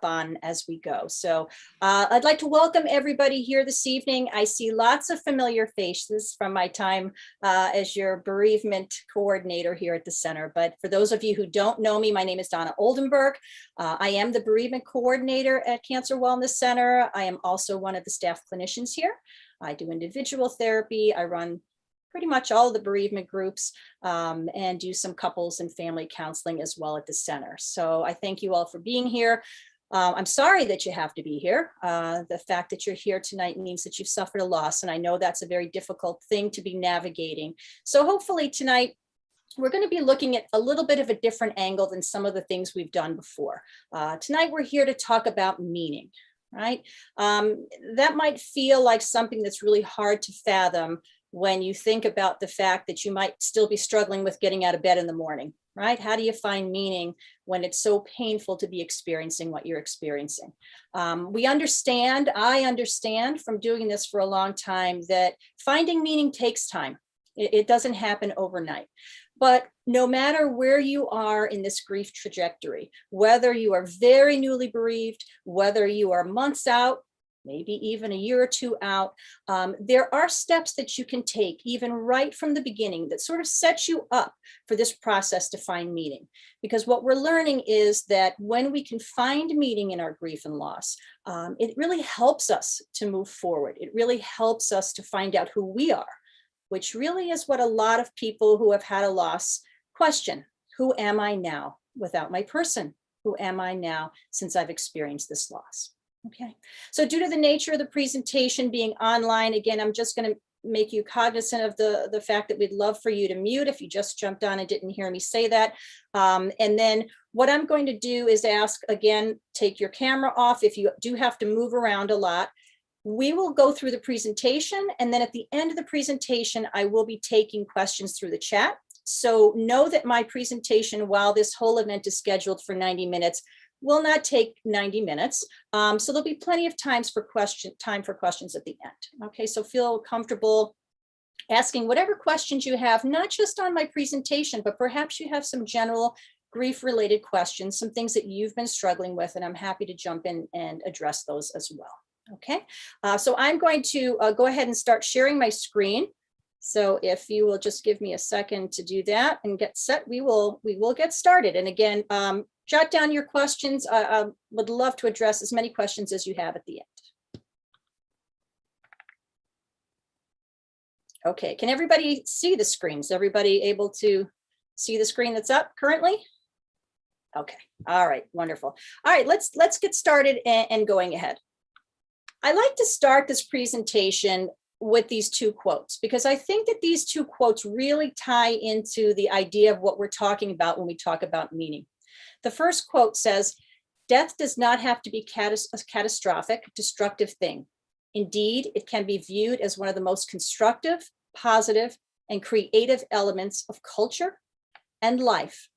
on as we go. So I'd like to welcome everybody here this evening. I see lots of familiar faces from my time as your bereavement coordinator here at the center. But for those of you who don't know me, my name is Donna Oldenburg. I am the bereavement coordinator at Cancer Wellness Center. I am also one of the staff clinicians here. I do individual therapy. I run pretty much all of the bereavement groups and do some couples and family counseling as well at the center. So I thank you all for being here. I'm sorry that you have to be here. The fact that you're here tonight means that you've suffered a loss, and I know that's a very difficult thing to be navigating. So hopefully tonight, we're going to be looking at a little bit of a different angle than some of the things we've done before. Tonight, we're here to talk about meaning, right? That might feel like something that's really hard to fathom when you think about the fact that you might still be struggling with getting out of bed in the morning, right? How do you find meaning when it's so painful to be experiencing what you're experiencing? I understand from doing this for a long time that finding meaning takes time. It doesn't happen overnight. But no matter where you are in this grief trajectory, whether you are very newly bereaved, whether you are months out, maybe even a year or two out, there are steps that you can take even right from the beginning that sort of set you up for this process to find meaning. Because what we're learning is that when we can find meaning in our grief and loss, it really helps us to move forward. It really helps us to find out who we are, which really is what a lot of people who have had a loss question. Who am I now without my person? Who am I now since I've experienced this loss? Okay, so due to the nature of the presentation being online, again, I'm just going to make you cognizant of the fact that we'd love for you to mute if you just jumped on and didn't hear me say that. And then what I'm going to do is ask, again, take your camera off if you do have to move around a lot. We will go through the presentation, and then at the end of the presentation, I will be taking questions through the chat. So know that my presentation, while this whole event is scheduled for 90 minutes, will not take 90 minutes. So there'll be plenty of time for questions at the end. Okay, so feel comfortable asking whatever questions you have, not just on my presentation, but perhaps you have some general grief-related questions, some things that you've been struggling with, and I'm happy to jump in and address those as well. Okay, so I'm going to go ahead and start sharing my screen. So if you will just give me a second to do that and get set, we will get started. And again, jot down your questions. I would love to address as many questions as you have at the end. Okay, can everybody see the screen? Is everybody able to see the screen that's up currently? Okay, all right, wonderful. All right, let's get started and going ahead. I like to start this presentation with these two quotes, because I think that these two quotes really tie into the idea of what we're talking about when we talk about meaning. The first quote says, "Death does not have to be a catastrophic, destructive thing. Indeed, it can be viewed as one of the most constructive, positive, and creative elements of culture and life."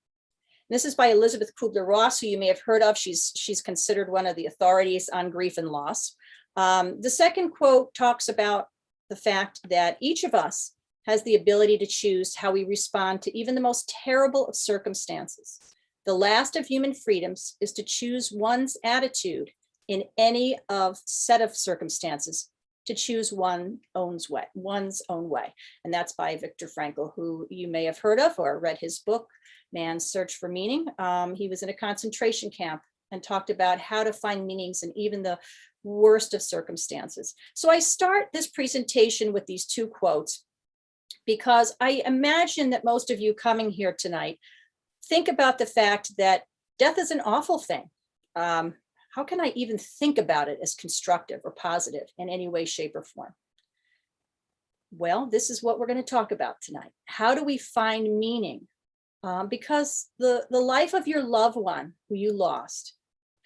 This is by Elizabeth Kubler-Ross, who you may have heard of. She's considered one of the authorities on grief and loss. The second quote talks about the fact that each of us has the ability to choose how we respond to even the most terrible of circumstances. The last of human freedoms is to choose one's attitude in any set of circumstances, to choose one's own way. And that's by Viktor Frankl, who you may have heard of or read his book, Man's Search for Meaning. He was in a concentration camp and talked about how to find meanings in even the worst of circumstances. So I start this presentation with these two quotes because I imagine that most of you coming here tonight think about the fact that death is an awful thing. How can I even think about it as constructive or positive in any way, shape, or form? Well, this is what we're going to talk about tonight. How do we find meaning? Because the life of your loved one who you lost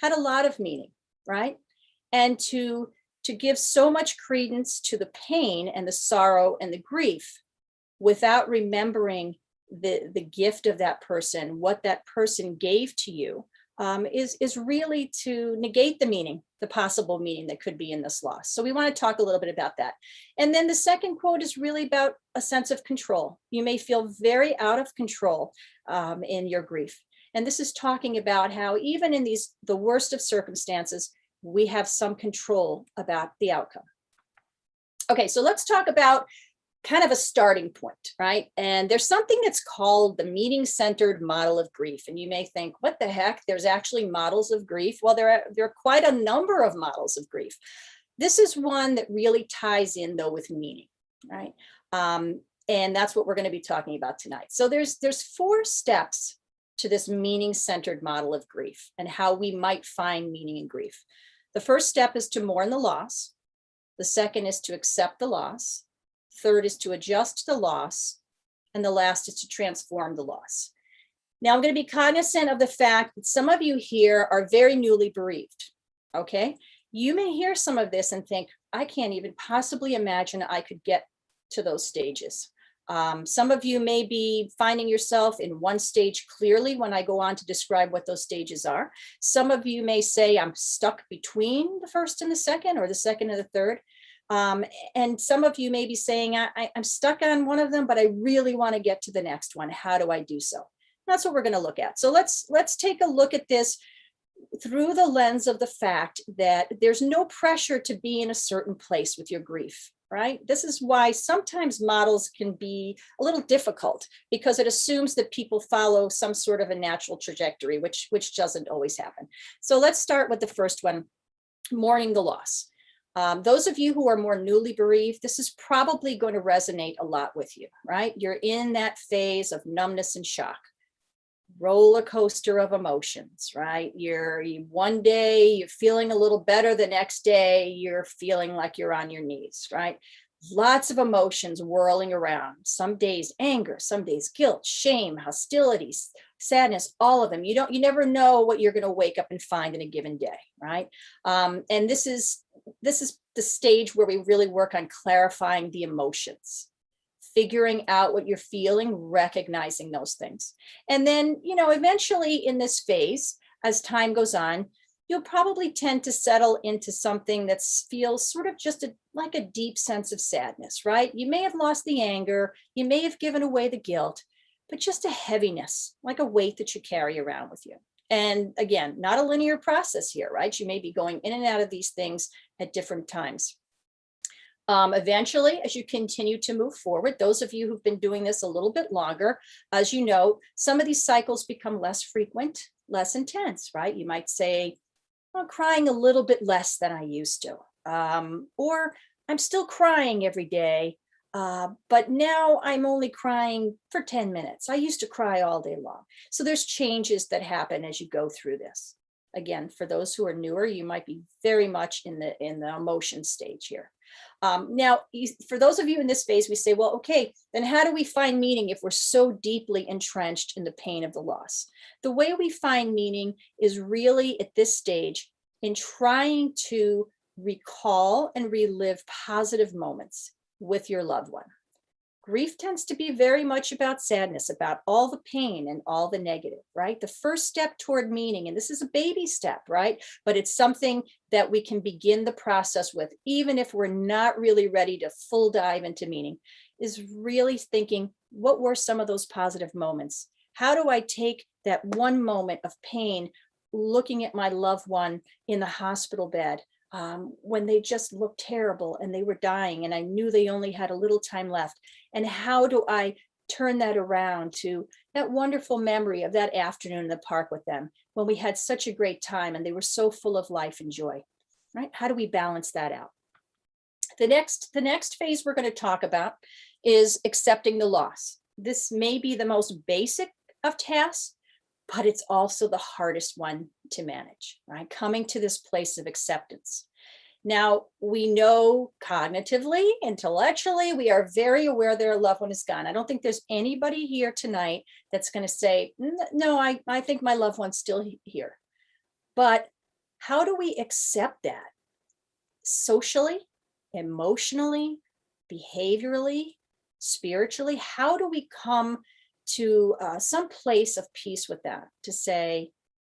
had a lot of meaning, right? And to give so much credence to the pain and the sorrow and the grief without remembering the gift of that person, what that person gave to you, is really to negate the meaning, the possible meaning that could be in this loss. So we want to talk a little bit about that. And then the second quote is really about a sense of control. You may feel very out of control in your grief. And this is talking about how even in the worst of circumstances, we have some control about the outcome. Okay, so let's talk about kind of a starting point, right? And there's something that's called the meaning-centered model of grief. And you may think, what the heck? There's actually models of grief. Well, there are quite a number of models of grief. This is one that really ties in, though, with meaning, right? And that's what we're going to be talking about tonight. So there's 4 steps to this meaning-centered model of grief and how we might find meaning in grief. The first step is to mourn the loss. The second is to accept the loss. Third is to adjust the loss. And the last is to transform the loss. Now, I'm going to be cognizant of the fact that some of you here are very newly bereaved, okay? You may hear some of this and think, I can't even possibly imagine I could get to those stages. Some of you may be finding yourself in one stage clearly when I go on to describe what those stages are. Some of you may say, I'm stuck between the first and the second, or the second and the third. And some of you may be saying, I'm stuck on one of them, but I really want to get to the next one. How do I do so? That's what we're going to look at. So let's take a look at this through the lens of the fact that there's no pressure to be in a certain place with your grief, right? This is why sometimes models can be a little difficult, because it assumes that people follow some sort of a natural trajectory, which doesn't always happen. So let's start with the first one, mourning the loss. Those of you who are more newly bereaved, this is probably going to resonate a lot with you, right? You're in that phase of numbness and shock. Roller coaster of emotions, right? One day you're feeling a little better, the next day you're feeling like you're on your knees, right? Lots of emotions whirling around. Some days anger, some days guilt, shame, hostility, sadness, all of them. You never know what you're going to wake up and find in a given day, right? And this is the stage where we really work on clarifying the emotions, figuring out what you're feeling, recognizing those things. And then, eventually in this phase, as time goes on, you'll probably tend to settle into something that feels sort of just like a deep sense of sadness, right? You may have lost the anger, you may have given away the guilt, but just a heaviness, like a weight that you carry around with you. And again, not a linear process here, right? You may be going in and out of these things at different times. Eventually, as you continue to move forward, those of you who've been doing this a little bit longer, as you know, some of these cycles become less frequent, less intense, right? You might say, I'm crying a little bit less than I used to, or I'm still crying every day, but now I'm only crying for 10 minutes. I used to cry all day long. So there's changes that happen as you go through this. Again, for those who are newer, you might be very much in the emotion stage here. Now, for those of you in this phase, we say, well, okay, then how do we find meaning if we're so deeply entrenched in the pain of the loss? The way we find meaning is really at this stage in trying to recall and relive positive moments with your loved one. Grief tends to be very much about sadness, about all the pain and all the negative, right? The first step toward meaning, and this is a baby step, right? But it's something that we can begin the process with, even if we're not really ready to full dive into meaning, is really thinking, what were some of those positive moments? How do I take that one moment of pain, looking at my loved one in the hospital bed, when they just looked terrible and they were dying and I knew they only had a little time left. And how do I turn that around to that wonderful memory of that afternoon in the park with them when we had such a great time and they were so full of life and joy, right? How do we balance that out? The next phase we're going to talk about is accepting the loss. This may be the most basic of tasks, but it's also the hardest one to manage, right? Coming to this place of acceptance. Now, we know cognitively, intellectually, we are very aware their loved one is gone. I don't think there's anybody here tonight that's going to say, no, I think my loved one's still here. But how do we accept that? Socially, emotionally, behaviorally, spiritually? How do we come to some place of peace with that, to say,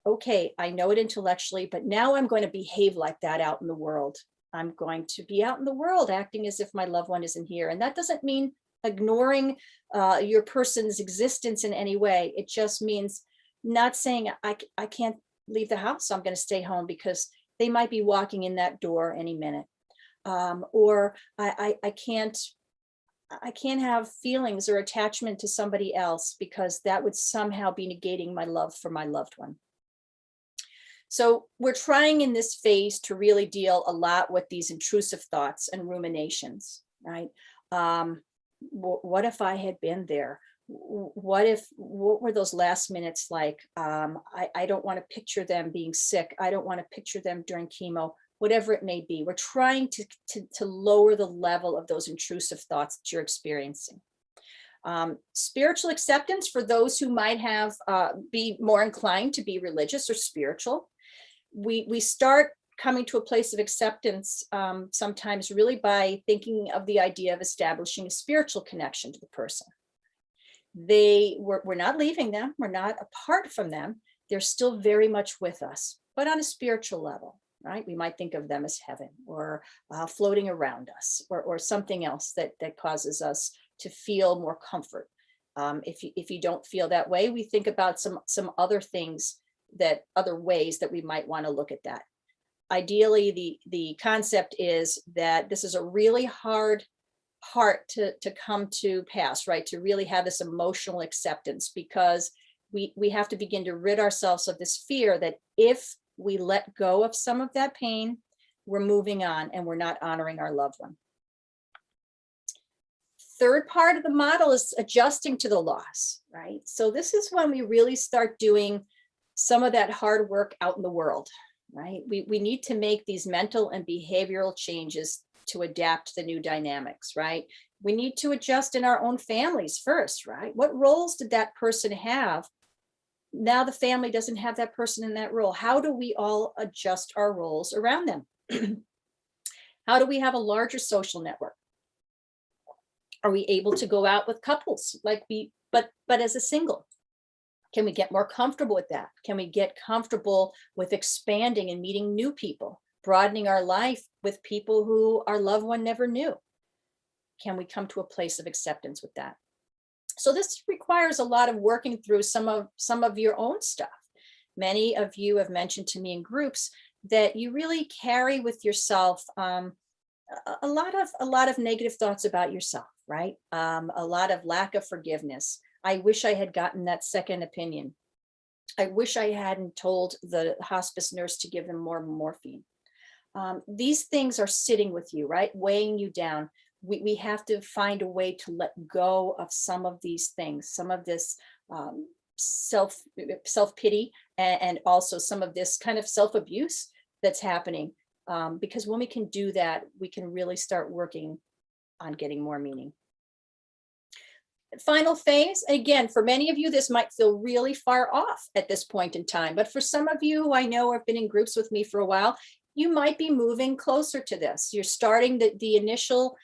okay, I know it intellectually, but now I'm going to behave like that out in the world. I'm going to be out in the world acting as if my loved one isn't here. And that doesn't mean ignoring your person's existence in any way. It just means not saying I can't leave the house, so I'm going to stay home because they might be walking in that door any minute. Or I can't have feelings or attachment to somebody else because that would somehow be negating my love for my loved one. So we're trying in this phase to really deal a lot with these intrusive thoughts and ruminations, right? What if I had been there? What were those last minutes like? I don't want to picture them being sick. I don't want to picture them during chemo, whatever it may be. We're trying to lower the level of those intrusive thoughts that you're experiencing. Spiritual acceptance for those who might have be more inclined to be religious or spiritual. We start coming to a place of acceptance sometimes really by thinking of the idea of establishing a spiritual connection to the person. We're not leaving them, we're not apart from them, they're still very much with us, but on a spiritual level, right? We might think of them as heaven or floating around us or something else that causes us to feel more comfort. If you don't feel that way, we think about some other things, other ways that we might want to look at that. Ideally, the concept is that this is a really hard part to come to pass, right? To really have this emotional acceptance, because we have to begin to rid ourselves of this fear that if we let go of some of that pain, we're moving on and we're not honoring our loved one. Third part of the model is adjusting to the loss, right? So this is when we really start doing some of that hard work out in the world, right? We need to make these mental and behavioral changes to adapt to the new dynamics, right? We need to adjust in our own families first, right? What roles did that person have? Now the family doesn't have that person in that role. How do we all adjust our roles around them? How do we have a larger social network? Are we able to go out with couples but as a single? Can we get more comfortable with that? Can we get comfortable with expanding and meeting new people, broadening our life with people who our loved one never knew? Can we come to a place of acceptance with that? So this requires a lot of working through some of your own stuff. Many of you have mentioned to me in groups that you really carry with yourself a lot of negative thoughts about yourself, right? A lot of lack of forgiveness. I wish I had gotten that second opinion. I wish I hadn't told the hospice nurse to give them more morphine. These things are sitting with you, right? Weighing you down. We have to find a way to let go of some of these things, some of this self-pity, and also some of this kind of self-abuse that's happening. Because when we can do that, we can really start working on getting more meaning. Final phase, again, for many of you, this might feel really far off at this point in time, but for some of you who I know have been in groups with me for a while, you might be moving closer to this. You're starting the initial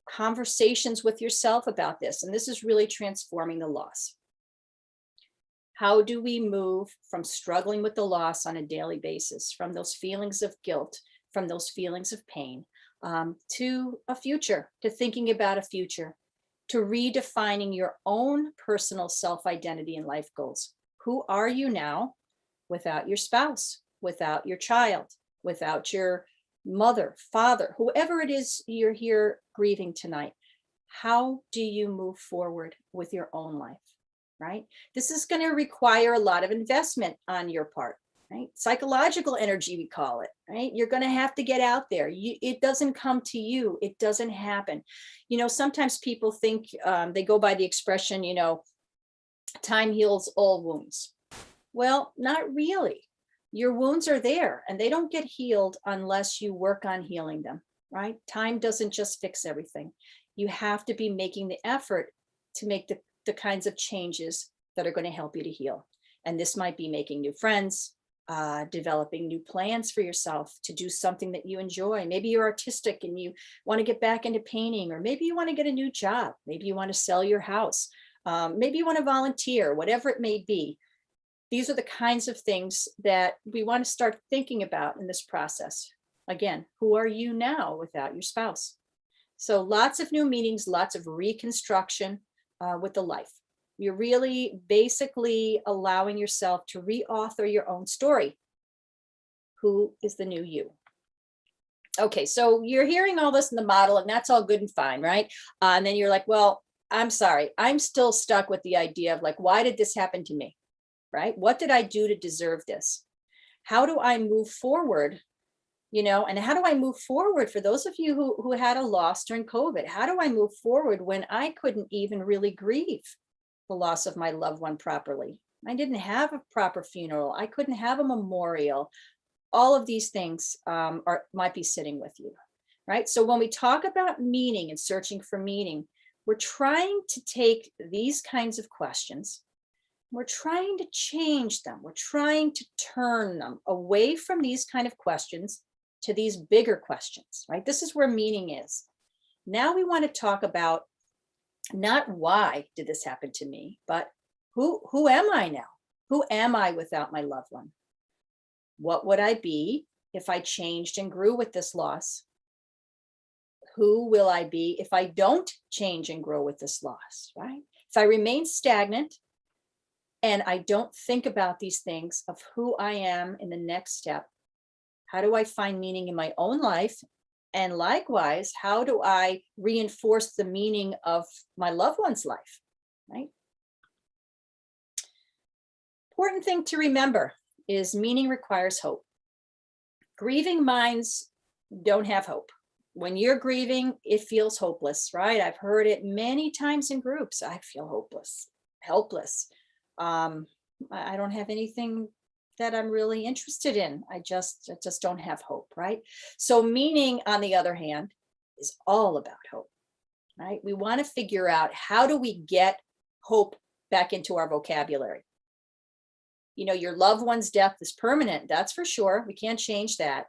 conversations with yourself about this, and this is really transforming the loss. How do we move from struggling with the loss on a daily basis, from those feelings of guilt, from those feelings of pain, to a future, to thinking about a future, to redefining your own personal self-identity and life goals? Who are you now without your spouse, without your child, without your mother, father, whoever it is you're here grieving tonight? How do you move forward with your own life, right? This is going to require a lot of investment on your part, right? Psychological energy, we call it, right? You're going to have to get out there. It doesn't come to you. It doesn't happen. Sometimes people think, they go by the expression, time heals all wounds. Well, not really. Your wounds are there and they don't get healed unless you work on healing them, right? Time doesn't just fix everything. You have to be making the effort to make the kinds of changes that are going to help you to heal. And this might be making new friends, developing new plans for yourself to do something that you enjoy. Maybe you're artistic and you want to get back into painting, or maybe you want to get a new job. Maybe you want to sell your house. Maybe you want to volunteer, whatever it may be. These are the kinds of things that we want to start thinking about in this process. Again, who are you now without your spouse? So lots of new meanings, lots of reconstruction with the life. You're really basically allowing yourself to re-author your own story. Who is the new you? Okay, so you're hearing all this in the model, and that's all good and fine, right? And then you're like, well, I'm sorry, I'm still stuck with the idea of like, why did this happen to me, right? What did I do to deserve this? How do I move forward? You know, and how do I move forward for those of you who had a loss during COVID? How do I move forward when I couldn't even really grieve the loss of my loved one properly? I didn't have a proper funeral. I couldn't have a memorial. All of these things might be sitting with you, right? So when we talk about meaning and searching for meaning, we're trying to take these kinds of questions, we're trying to change them. We're trying to turn them away from these kind of questions to these bigger questions, right? This is where meaning is. Now we want to talk about not why did this happen to me, but who am I now? Who am I without my loved one? What would I be if I changed and grew with this loss? Who will I be if I don't change and grow with this loss, right? If I remain stagnant and I don't think about these things of who I am in the next step, how do I find meaning in my own life? And likewise, how do I reinforce the meaning of my loved one's life, right? Important thing to remember is meaning requires hope. Grieving minds don't have hope. When you're grieving, it feels hopeless, right? I've heard it many times in groups. I feel hopeless, helpless. I don't have anything that I'm really interested in. I just don't have hope, right? So meaning, on the other hand, is all about hope, right? We want to figure out, how do we get hope back into our vocabulary? You know, your loved one's death is permanent, that's for sure. We can't change that.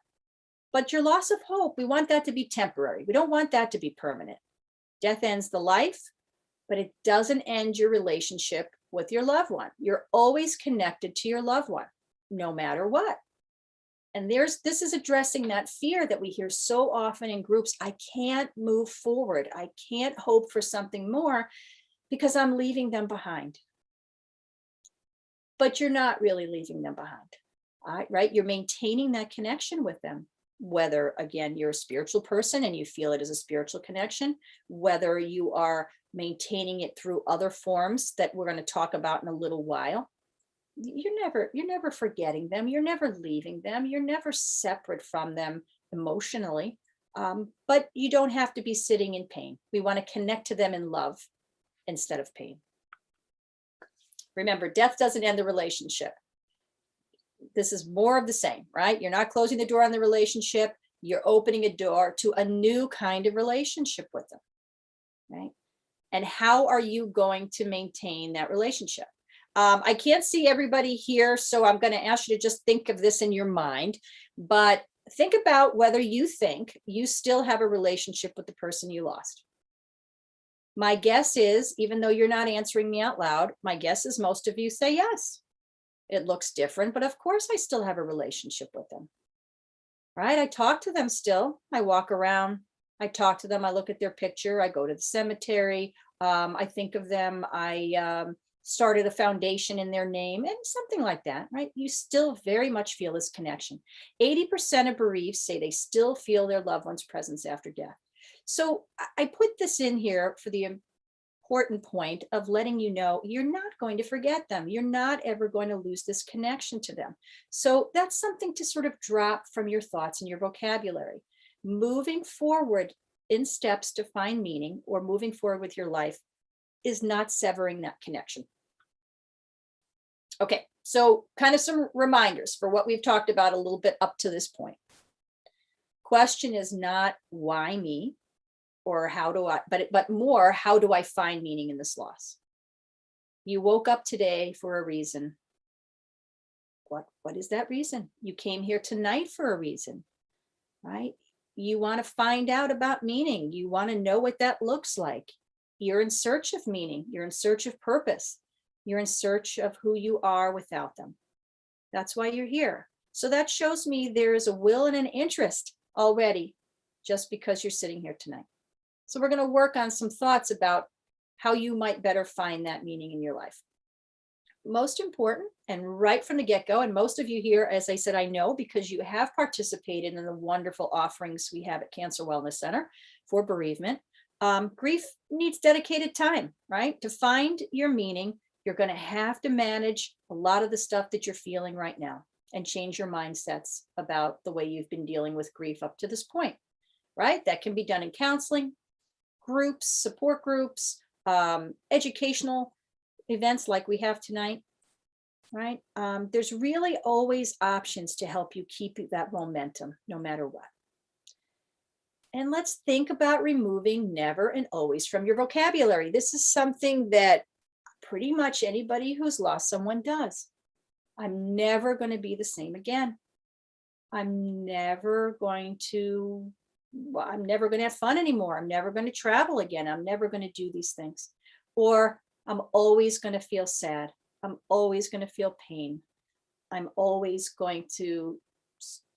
But your loss of hope, we want that to be temporary. We don't want that to be permanent. Death ends the life, but it doesn't end your relationship with your loved one. You're always connected to your loved one, no matter what. And this is addressing that fear that we hear so often in groups. I can't move forward. I can't hope for something more because I'm leaving them behind. But you're not really leaving them behind, right? You're maintaining that connection with them. Whether, again, you're a spiritual person and you feel it as a spiritual connection, whether you are maintaining it through other forms that we're going to talk about in a little while, you're never forgetting them. You're never leaving them. You're never separate from them emotionally. But you don't have to be sitting in pain. We want to connect to them in love instead of pain. Remember, death doesn't end the relationship. This is more of the same, right? You're not closing the door on the relationship. You're opening a door to a new kind of relationship with them, right? And how are you going to maintain that relationship? I can't see everybody here, so I'm going to ask you to just think of this in your mind, but think about whether you think you still have a relationship with the person you lost. My guess is, even though you're not answering me out loud, my guess is most of you say yes. It looks different, but of course I still have a relationship with them, right? I talk to them still. I walk around, I talk to them, I look at their picture, I go to the cemetery, I think of them, I started a foundation in their name and something like that, right? You still very much feel this connection. 80% of bereaved say they still feel their loved one's presence after death. So I put this in here for the important point of letting you know you're not going to forget them. You're not ever going to lose this connection to them. So that's something to sort of drop from your thoughts and your vocabulary. Moving forward in steps to find meaning, or moving forward with your life, is not severing that connection. Okay, so kind of some reminders for what we've talked about a little bit up to this point. Question is not why me, or how do I, but more, how do I find meaning in this loss? You woke up today for a reason. What is that reason? You came here tonight for a reason, right? You want to find out about meaning. You want to know what that looks like. You're in search of meaning. You're in search of purpose. You're in search of who you are without them. That's why you're here. So that shows me there is a will and an interest already, just because you're sitting here tonight. So we're going to work on some thoughts about how you might better find that meaning in your life. Most important, and right from the get-go, and most of you here, as I said, I know because you have participated in the wonderful offerings we have at Cancer Wellness Center for bereavement. Grief needs dedicated time, right? To find your meaning, you're going to have to manage a lot of the stuff that you're feeling right now and change your mindsets about the way you've been dealing with grief up to this point, right? That can be done in counseling, groups, support groups, educational events like we have tonight, right? There's really always options to help you keep that momentum no matter what. And let's think about removing never and always from your vocabulary. This is something that pretty much anybody who's lost someone does. I'm never going to be the same again. I'm never going to have fun anymore. I'm never going to travel again. I'm never going to do these things. Or I'm always going to feel sad. I'm always going to feel pain. I'm always going to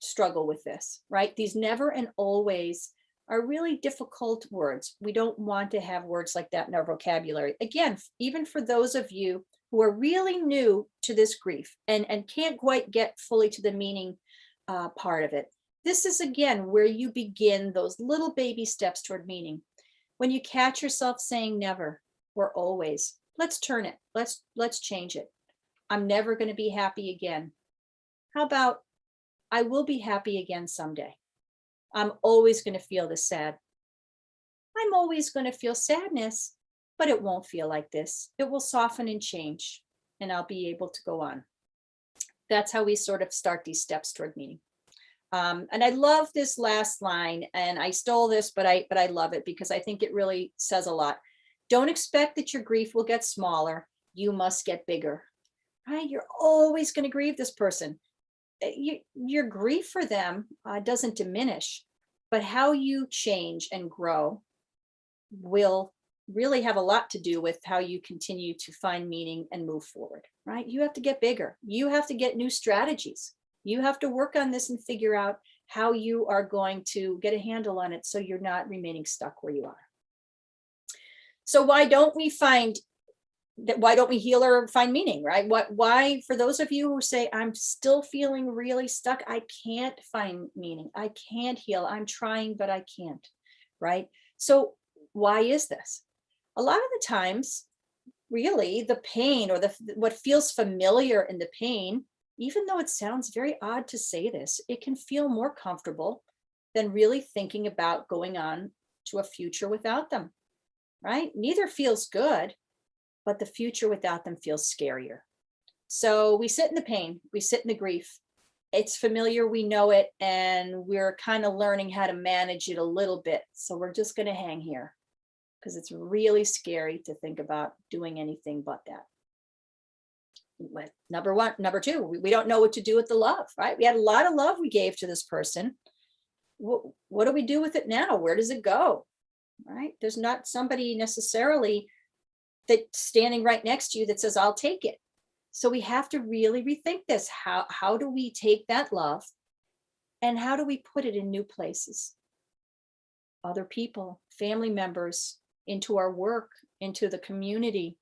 struggle with this, right? These never and always are really difficult words. We don't want to have words like that in our vocabulary. Again, even for those of you who are really new to this grief and can't quite get fully to the meaning part of it, this is again where you begin those little baby steps toward meaning. When you catch yourself saying never or always, let's turn it. Let's change it. I'm never going to be happy again. How about I will be happy again someday? I'm always going to feel this sad. I'm always going to feel sadness, but it won't feel like this. It will soften and change, and I'll be able to go on. That's how we sort of start these steps toward meaning. And I love this last line, and I stole this, but I love it because I think it really says a lot. Don't expect that your grief will get smaller. You must get bigger, right? You're always going to grieve this person. Your grief for them doesn't diminish, but how you change and grow will really have a lot to do with how you continue to find meaning and move forward, right? You have to get bigger. You have to get new strategies. You have to work on this and figure out how you are going to get a handle on it so you're not remaining stuck where you are. So why don't we heal or find meaning, right? Why, for those of you who say, I'm still feeling really stuck, I can't find meaning, I can't heal, I'm trying, but I can't, right? So why is this? A lot of the times, really, the pain or what feels familiar in the pain, even though it sounds very odd to say this, it can feel more comfortable than really thinking about going on to a future without them, right? Neither feels good, but the future without them feels scarier. So we sit in the pain, we sit in the grief. It's familiar, we know it, and we're kind of learning how to manage it a little bit. So we're just going to hang here because it's really scary to think about doing anything but that. Number one. Number two, we don't know what to do with the love, right? We had a lot of love we gave to this person. What do we do with it now? Where does it go, right? There's not somebody necessarily that's standing right next to you that says, I'll take it. So we have to really rethink this. How do we take that love and how do we put it in new places? Other people, family members, into our work, into the community.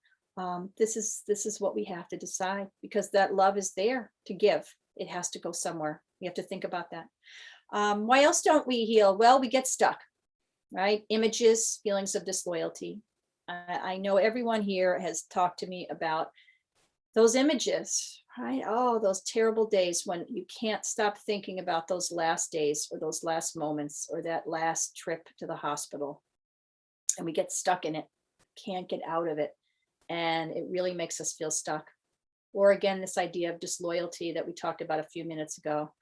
This is what we have to decide because that love is there to give. It has to go somewhere. We have to think about that. Why else don't we heal? Well, we get stuck, right? Images, feelings of disloyalty. I know everyone here has talked to me about those images, right? Oh, those terrible days when you can't stop thinking about those last days or those last moments or that last trip to the hospital. And we get stuck in it, can't get out of it. And it really makes us feel stuck. Or again, this idea of disloyalty that we talked about a few minutes ago.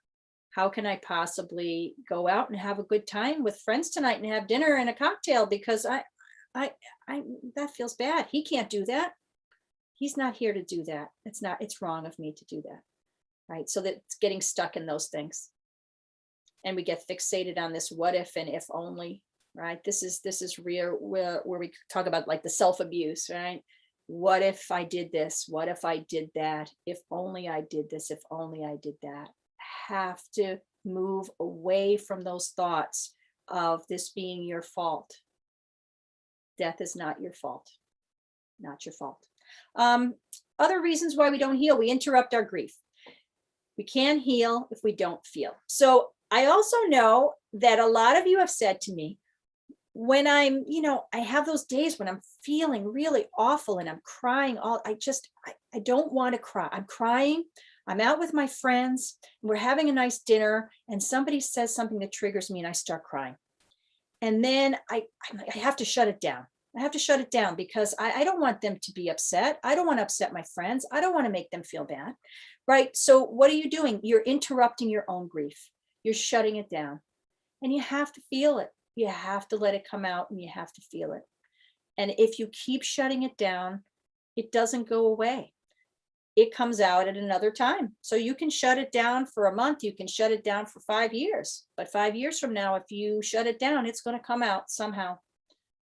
How can I possibly go out and have a good time with friends tonight and have dinner and a cocktail because that feels bad. He can't do that. He's not here to do that. It's wrong of me to do that. Right. So that's getting stuck in those things. And we get fixated on this what if and if only, right? This is real where we talk about like the self-abuse, right? What if I did this? What if I did that? If only I did this, if only I did that. Have to move away from those thoughts of this being your fault. Death is not your fault. not your fault. Other reasons why we don't heal, we interrupt our grief. We can't heal if we don't feel. So I also know that a lot of you have said to me, when I'm, I have those days when I'm feeling really awful and I'm crying I don't want to cry. I'm crying. I'm out with my friends. We're having a nice dinner and somebody says something that triggers me and I start crying. And then I have to shut it down. I have to shut it down because I don't want them to be upset. I don't want to upset my friends. I don't want to make them feel bad, right? So what are you doing? You're interrupting your own grief. You're shutting it down and you have to feel it. You have to let it come out and you have to feel it. And if you keep shutting it down, it doesn't go away. It comes out at another time. So you can shut it down for a month. You can shut it down for 5 years. But 5 years from now, if you shut it down, it's going to come out somehow.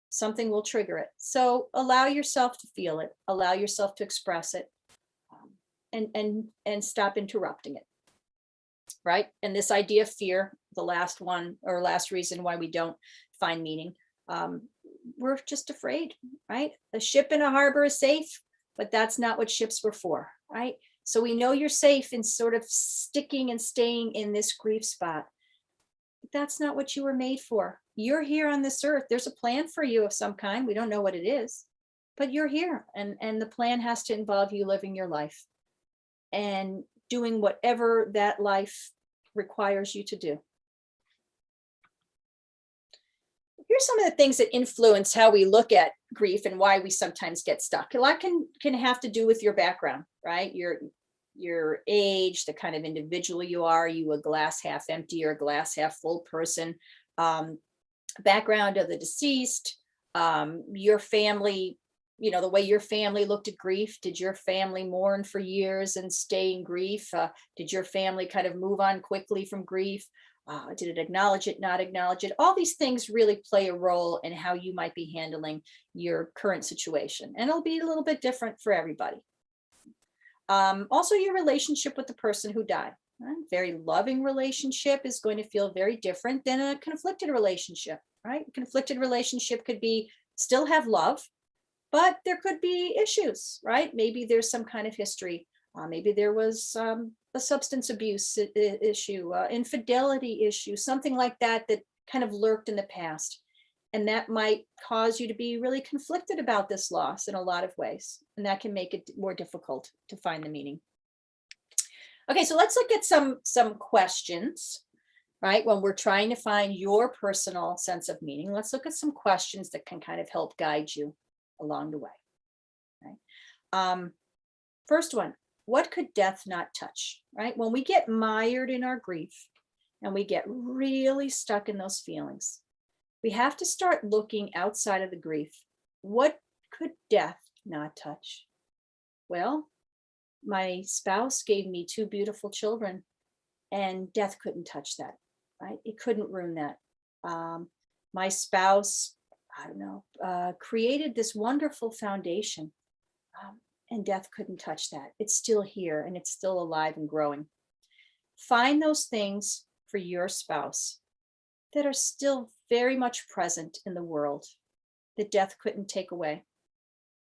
Something will trigger it. So allow yourself to feel it. Allow yourself to express it, and stop interrupting it. Right? And this idea of fear, the last one or last reason why we don't find meaning, we're just afraid, right? A ship in a harbor is safe, but that's not what ships were for, right? So we know you're safe in sort of sticking and staying in this grief spot. But that's not what you were made for. You're here on this earth. There's a plan for you of some kind. We don't know what it is, but you're here. And the plan has to involve you living your life and doing whatever that life requires you to do. Here's some of the things that influence how we look at grief and why we sometimes get stuck. A lot can have to do with your background, right? Your age, the kind of individual you are a glass half empty or a glass half full person, background of the deceased, your family, the way your family looked at grief. Did your family mourn for years and stay in grief? Did your family kind of move on quickly from grief? Did it acknowledge it, not acknowledge it? All these things really play a role in how you might be handling your current situation. And it'll be a little bit different for everybody. Also, your relationship with the person who died. Right? Very loving relationship is going to feel very different than a conflicted relationship, right? A conflicted relationship could be still have love, but there could be issues, right? Maybe there's some kind of history. Maybe there was a substance abuse issue, infidelity issue, something like that that kind of lurked in the past. And that might cause you to be really conflicted about this loss in a lot of ways. And that can make it more difficult to find the meaning. Okay, so let's look at some questions, right? When we're trying to find your personal sense of meaning, let's look at some questions that can kind of help guide you along the way. Right? First one, what could death not touch, right? When we get mired in our grief and we get really stuck in those feelings, we have to start looking outside of the grief. What could death not touch? Well, my spouse gave me 2 beautiful children and death couldn't touch that, right? It couldn't ruin that. My spouse, created this wonderful foundation and death couldn't touch that. It's still here and it's still alive and growing. Find those things for your spouse that are still very much present in the world that death couldn't take away.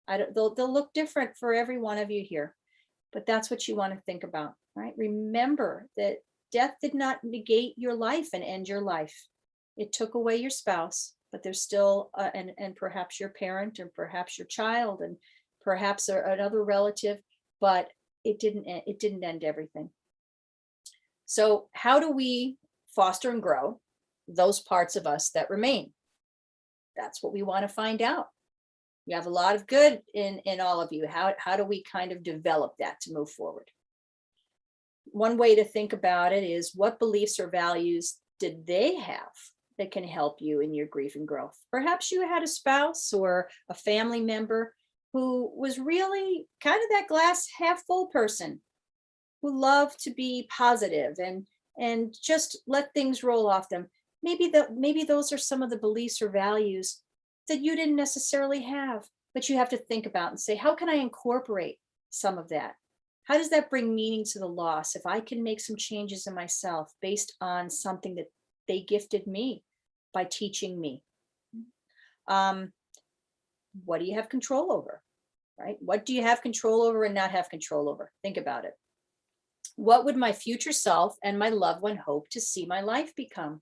They'll look different for every one of you here, but that's what you want to think about, right? Remember that death did not negate your life and end your life. It took away your spouse, but there's still, and perhaps your parent or perhaps your child and perhaps another relative, but it didn't end everything. So how do we foster and grow those parts of us that remain? That's what we want to find out. You have a lot of good in all of you. How do we kind of develop that to move forward? One way to think about it is, what beliefs or values did they have that can help you in your grief and growth? Perhaps you had a spouse or a family member who was really kind of that glass half full person who loved to be positive and just let things roll off them. Maybe those are some of the beliefs or values that you didn't necessarily have, but you have to think about and say, how can I incorporate some of that? How does that bring meaning to the loss? If I can make some changes in myself based on something that they gifted me by teaching me. What do you have control over? right? What do you have control over and not have control over? Think about it. What would my future self and my loved one hope to see my life become?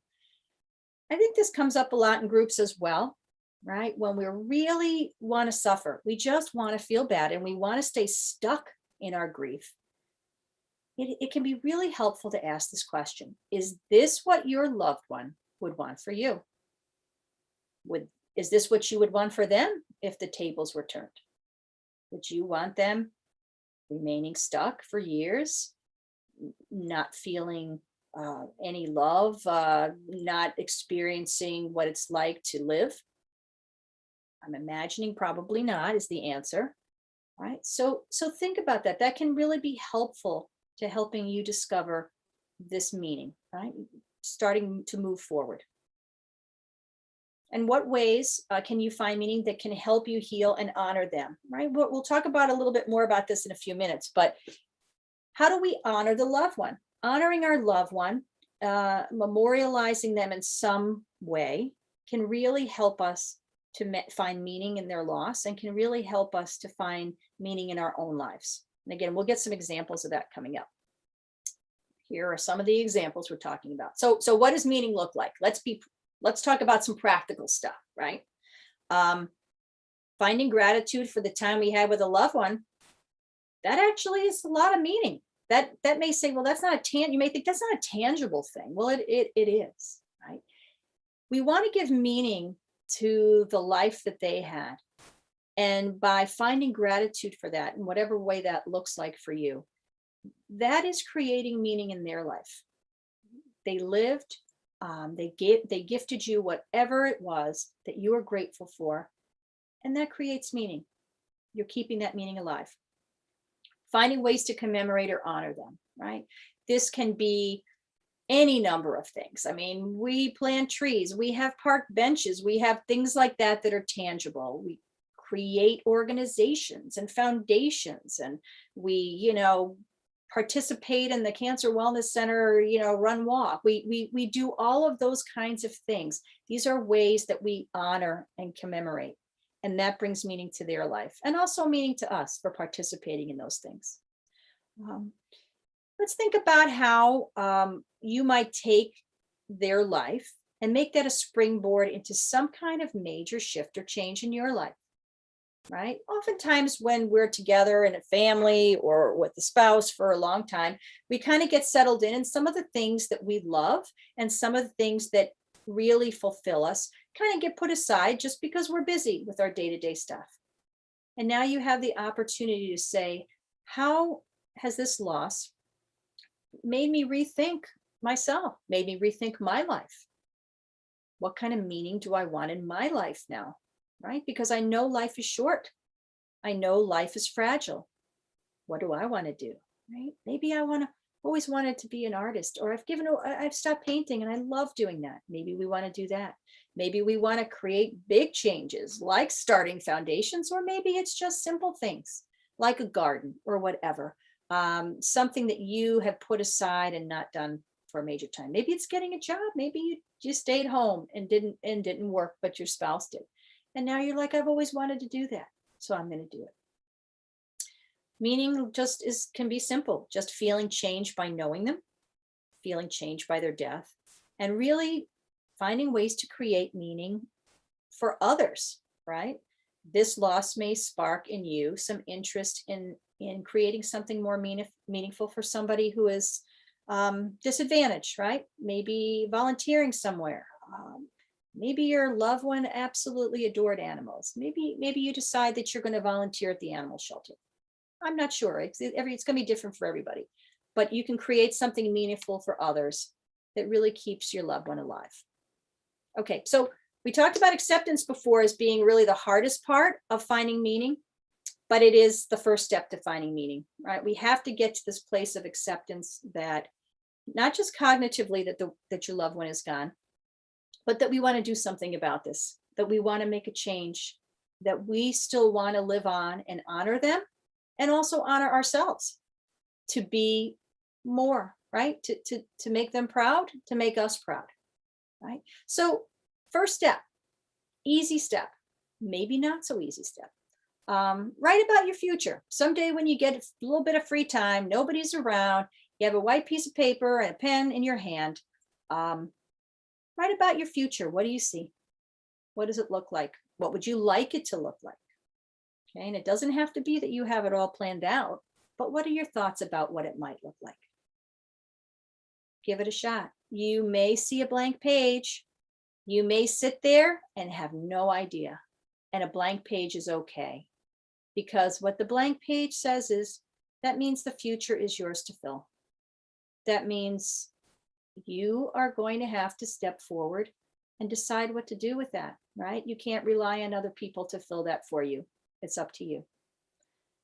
I think this comes up a lot in groups as well, right? When we really want to suffer, we just want to feel bad and we want to stay stuck in our grief. It can be really helpful to ask this question. Is this what your loved one would want for you? Is this what you would want for them if the tables were turned? Would you want them remaining stuck for years, not feeling any love, not experiencing what it's like to live? I'm imagining probably not is the answer, right? So think about that. That can really be helpful to helping you discover this meaning, right? Starting to move forward. And what ways can you find meaning that can help you heal and honor them, right? We'll talk about a little bit more about this in a few minutes, but how do we honor the loved one? Honoring our loved one, memorializing them in some way can really help us to find meaning in their loss and can really help us to find meaning in our own lives. And again, we'll get some examples of that coming up. Here are some of the examples we're talking about. So what does meaning look like? Let's talk about some practical stuff, right? Finding gratitude for the time we had with a loved one, that actually is a lot of meaning. That may say, well, that's not you may think that's not a tangible thing. Well, it is, right? We want to give meaning to the life that they had. And by finding gratitude for that in whatever way that looks like for you, that is creating meaning in their life. They lived, they gifted you whatever it was that you are grateful for, and that creates meaning. You're keeping that meaning alive. Finding ways to commemorate or honor them, right? This can be any number of things. I mean, we plant trees, we have park benches, we have things like that that are tangible. We create organizations and foundations, and we, participate in the Cancer Wellness Center, run walk. We do all of those kinds of things. These are ways that we honor and commemorate, and that brings meaning to their life and also meaning to us for participating in those things. Let's think about how you might take their life and make that a springboard into some kind of major shift or change in your life. Right? Oftentimes when we're together in a family or with a spouse for a long time, we kind of get settled in, and some of the things that we love and some of the things that really fulfill us kind of get put aside just because we're busy with our day-to-day stuff. And now you have the opportunity to say, how has this loss made me rethink myself, made me rethink my life? What kind of meaning do I want in my life now? Right? Because I know life is short. I know life is fragile. What do I want to do? Right? Maybe I always wanted to be an artist, or I've stopped painting and I love doing that. Maybe we want to do that. Maybe we want to create big changes like starting foundations, or maybe it's just simple things like a garden or whatever. Something that you have put aside and not done for a major time. Maybe it's getting a job. Maybe you stayed home and didn't work, but your spouse did. And now you're like, I've always wanted to do that, so I'm going to do it. Meaning can be simple, just feeling changed by knowing them, feeling changed by their death, and really finding ways to create meaning for others, right? This loss may spark in you some interest in creating something more meaningful for somebody who is disadvantaged, right? Maybe volunteering somewhere. Maybe your loved one absolutely adored animals. Maybe you decide that you're going to volunteer at the animal shelter. I'm not sure. It's going to be different for everybody, but you can create something meaningful for others that really keeps your loved one alive. Okay, so we talked about acceptance before as being really the hardest part of finding meaning, but it is the first step to finding meaning, right? We have to get to this place of acceptance that not just cognitively that your loved one is gone, but that we want to do something about this, that we want to make a change, that we still want to live on and honor them, and also honor ourselves to be more, right? To make them proud, to make us proud, right? So first step, easy step, maybe not so easy step. Write about your future. Someday when you get a little bit of free time, nobody's around, you have a white piece of paper and a pen in your hand. Write about your future. What do you see? What does it look like? What would you like it to look like? Okay, and it doesn't have to be that you have it all planned out, but what are your thoughts about what it might look like? Give it a shot. You may see a blank page. You may sit there and have no idea. And a blank page is okay. Because what the blank page says is that means the future is yours to fill. That means you are going to have to step forward and decide what to do with that, right? You can't rely on other people to fill that for you. It's up to you.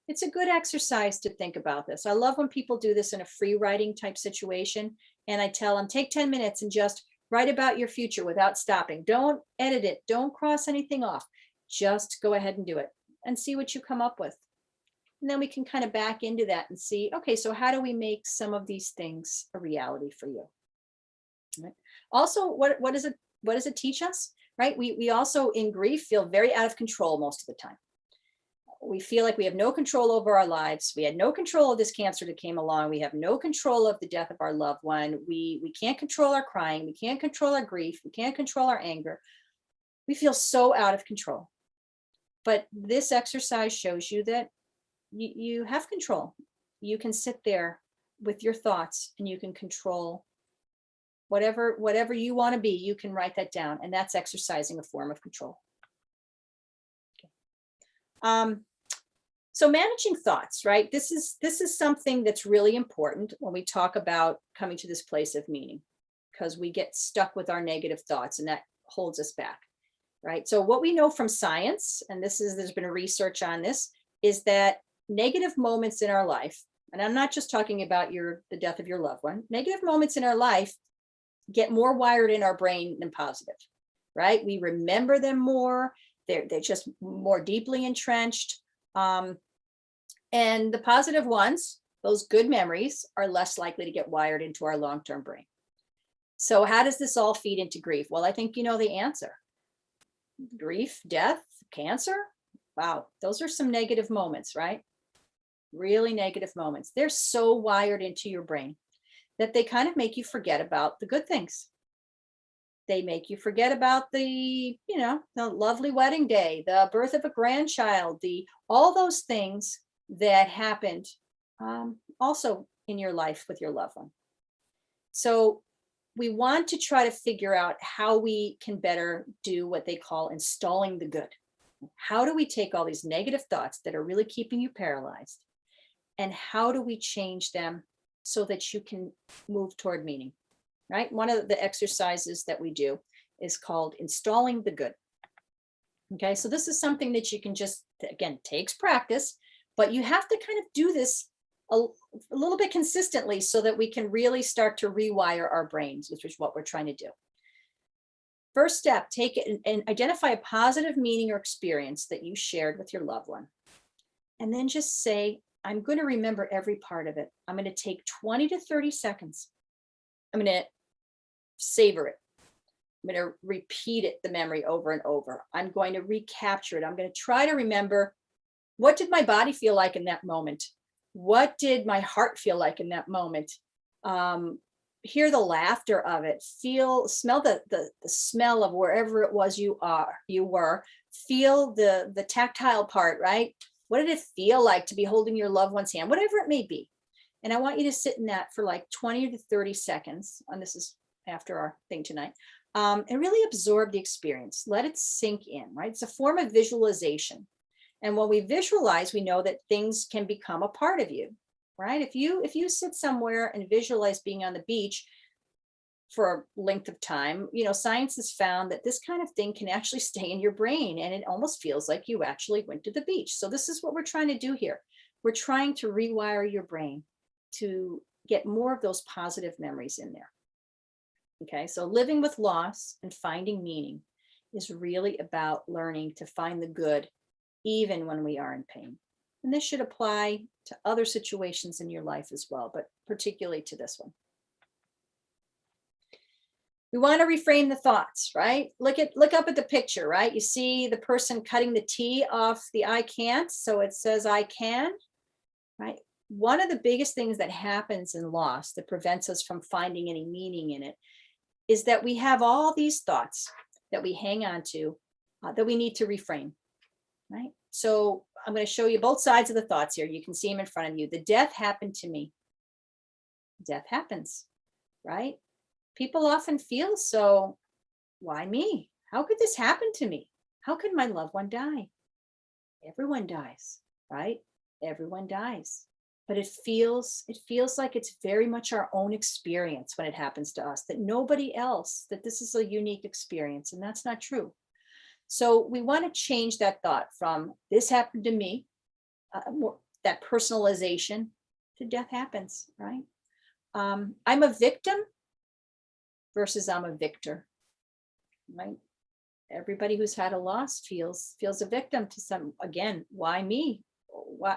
It's a good exercise to think about this. I love when people do this in a free writing type situation. And I tell them, take 10 minutes and just write about your future without stopping. Don't edit it. Don't cross anything off. Just go ahead and do it and see what you come up with. And then we can kind of back into that and see, okay, so how do we make some of these things a reality for you? Right. Also, what does it teach us? Right? We also in grief feel very out of control most of the time. We feel like we have no control over our lives. We had no control of this cancer that came along. We have no control of the death of our loved one. We can't control our crying. We can't control our grief. We can't control our anger. We feel so out of control. But this exercise shows you that you have control. You can sit there with your thoughts and you can control whatever you want to be. You can write that down, and that's exercising a form of control. Okay. So managing thoughts, right? This is something that's really important when we talk about coming to this place of meaning, because we get stuck with our negative thoughts and that holds us back, right? So what we know from science, and there's been research on this, is that negative moments in our life, and I'm not just talking about the death of your loved one, negative moments in our life get more wired in our brain than positive, right? We remember them more. They're just more deeply entrenched. And the positive ones, those good memories, are less likely to get wired into our long-term brain. So how does this all feed into grief? Well, I think you know the answer. Grief, death, cancer. Wow, those are some negative moments, right? Really negative moments. They're so wired into your brain that they kind of make you forget about the good things. They make you forget about the lovely wedding day, the birth of a grandchild, all those things that happened also in your life with your loved one. So we want to try to figure out how we can better do what they call installing the good. How do we take all these negative thoughts that are really keeping you paralyzed, and how do we change them so that you can move toward meaning? Right? One of the exercises that we do is called installing the good. Okay, so this is something that you can just, again, takes practice, but you have to kind of do this a little bit consistently so that we can really start to rewire our brains, which is what we're trying to do. First step, take it and identify a positive meaning or experience that you shared with your loved one. And then just say, I'm going to remember every part of it. I'm going to take 20 to 30 seconds. I'm going to savor it. I'm going to repeat it, the memory, over and over. I'm going to recapture it. I'm going to try to remember, what did my body feel like in that moment? What did my heart feel like in that moment? Hear the laughter of it. Smell the smell of wherever it was you were. Feel the tactile part, right? What did it feel like to be holding your loved one's hand? Whatever it may be. And I want you to sit in that for like 20 to 30 seconds. And this is after our thing tonight. And really absorb the experience. Let it sink in, right? It's a form of visualization. And when we visualize, we know that things can become a part of you, right? If you sit somewhere and visualize being on the beach for a length of time, science has found that this kind of thing can actually stay in your brain, and it almost feels like you actually went to the beach. So this is what we're trying to do here. We're trying to rewire your brain to get more of those positive memories in there. Okay, so living with loss and finding meaning is really about learning to find the good even when we are in pain. And this should apply to other situations in your life as well, but particularly to this one. We want to reframe the thoughts, right? Look up at the picture, right? You see the person cutting the T off the I can't, so it says I can, right? One of the biggest things that happens in loss that prevents us from finding any meaning in it is that we have all these thoughts that we hang on to that we need to reframe, right? So I'm going to show you both sides of the thoughts here. You can see them in front of you. The death happened to me. Death happens, right? People often feel, so why me? How could this happen to me? How could my loved one die? Everyone dies, right? Everyone dies. But it feels like it's very much our own experience when it happens to us, that nobody else, that this is a unique experience, and that's not true. So we want to change that thought from this happened to me, that personalization, to death happens, right? I'm a victim versus I'm a victor, right? Everybody who's had a loss feels a victim to some, again, why me?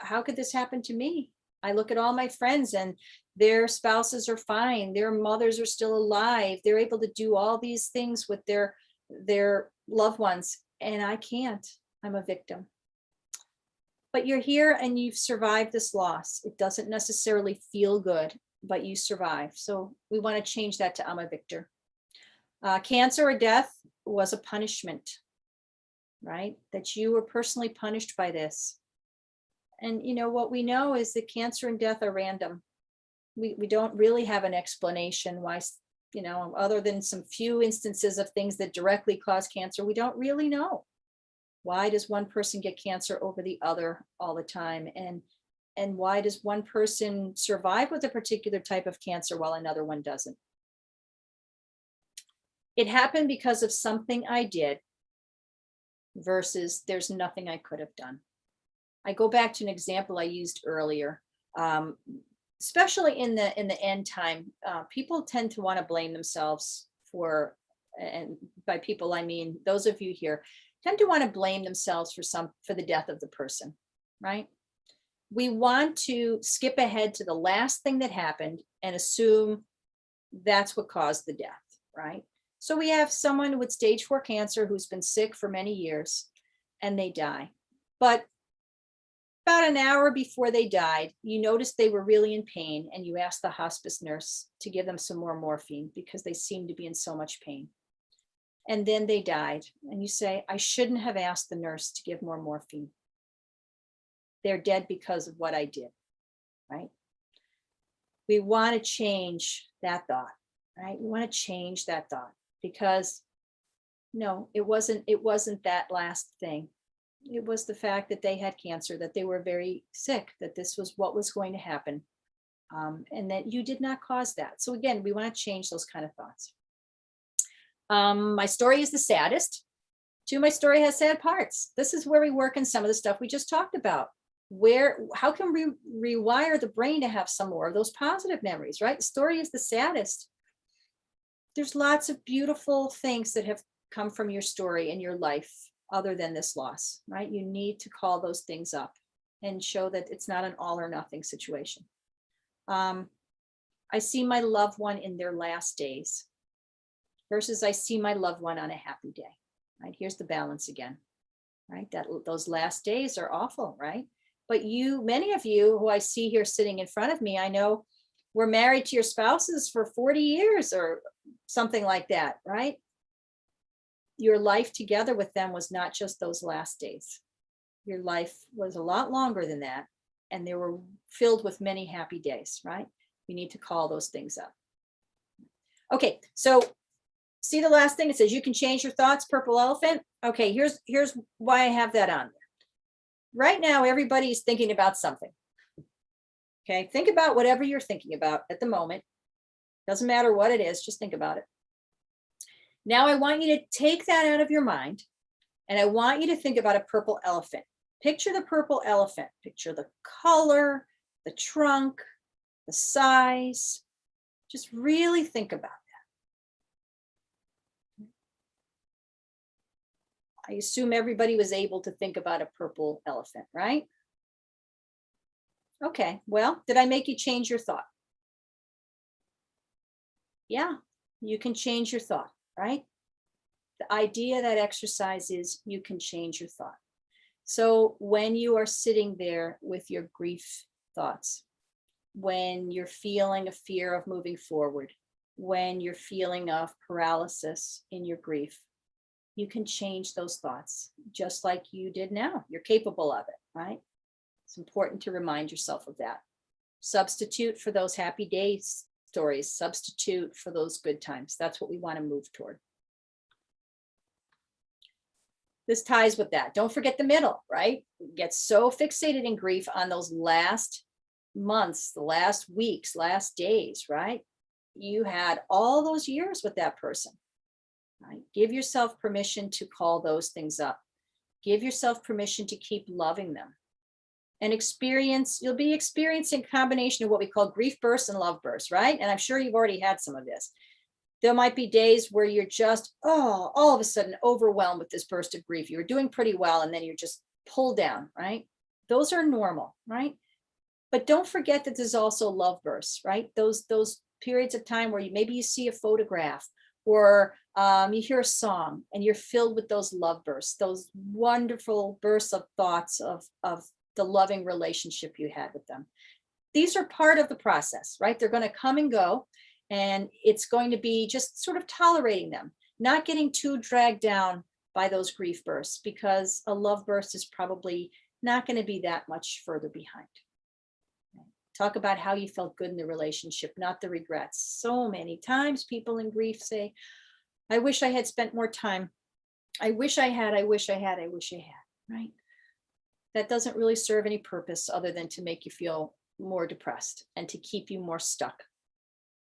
How could this happen to me? I look at all my friends and their spouses are fine. Their mothers are still alive. They're able to do all these things with their loved ones. And I can't. I'm a victim. But you're here and you've survived this loss. It doesn't necessarily feel good, but you survive. So we want to change that to I'm a victor. Cancer or death was a punishment, right? That you were personally punished by this. And you know what we know is that cancer and death are random. We don't really have an explanation why, you know, other than some few instances of things that directly cause cancer, we don't really know. Why does one person get cancer over the other all the time? And why does one person survive with a particular type of cancer while another one doesn't? It happened because of something I did versus there's nothing I could have done. I go back to an example I used earlier. Especially in the end time, people tend to want to blame themselves for, and by people I mean those of you here, tend to want to blame themselves for the death of the person, right? We want to skip ahead to the last thing that happened and assume that's what caused the death, right? So we have someone with stage 4 cancer who's been sick for many years and they die. But about an hour before they died, you noticed they were really in pain and you asked the hospice nurse to give them some more morphine because they seemed to be in so much pain. And then they died. And you say, I shouldn't have asked the nurse to give more morphine. They're dead because of what I did, right? We want to change that thought, right? We want to change that thought because no, it wasn't that last thing. It was the fact that they had cancer, that they were very sick, that this was what was going to happen, and that you did not cause that. So again, we want to change those kind of thoughts. My story is the saddest. Too, my story has sad parts. This is where we work in some of the stuff we just talked about. How can we rewire the brain to have some more of those positive memories, right? The story is the saddest. There's lots of beautiful things that have come from your story in your life other than this loss, right? You need to call those things up and show that it's not an all or nothing situation. I see my loved one in their last days versus I see my loved one on a happy day, right? Here's the balance again, right? Those last days are awful, right? But many of you who I see here sitting in front of me, I know were married to your spouses for 40 years or something like that, right? Your life together with them was not just those last days. Your life was a lot longer than that. And they were filled with many happy days, right? We need to call those things up. Okay, so see the last thing, it says you can change your thoughts, purple elephant. Okay, here's why I have that on there. Right now, everybody's thinking about something. Okay, think about whatever you're thinking about at the moment. Doesn't matter what it is, just think about it. Now I want you to take that out of your mind and I want you to think about a purple elephant. Picture the purple elephant. Picture the color, the trunk, the size. Just really think about that. I assume everybody was able to think about a purple elephant, right? Okay, well, did I make you change your thought? Yeah, You can change your thought, right? The idea that exercise is you can change your thought. So when you are sitting there with your grief thoughts, when you're feeling a fear of moving forward, when you're feeling of paralysis in your grief, you can change those thoughts just like you did now. You're capable of it, right? It's important to remind yourself of that. Substitute for those happy days stories, substitute for those good times. That's what we want to move toward. This ties with that. Don't forget the middle, right? We get so fixated in grief on those last months, the last weeks, last days, right? You had all those years with that person, right? Give yourself permission to call those things up. Give yourself permission to keep loving them. And you'll be experiencing a combination of what we call grief bursts and love bursts, right? And I'm sure you've already had some of this. There might be days where you're just, all of a sudden overwhelmed with this burst of grief. You're doing pretty well, and then you're just pulled down, right? Those are normal, right? But don't forget that there's also love bursts, right? Those periods of time where maybe you see a photograph or you hear a song and you're filled with those love bursts, those wonderful bursts of thoughts of the loving relationship you had with them. These are part of the process, right? They're going to come and go, and it's going to be just sort of tolerating them, not getting too dragged down by those grief bursts, because a love burst is probably not going to be that much further behind. Talk about how you felt good in the relationship, not the regrets. So many times people in grief say, I wish I had spent more time. I wish I had, I wish I had, I wish I had, right? That doesn't really serve any purpose other than to make you feel more depressed and to keep you more stuck.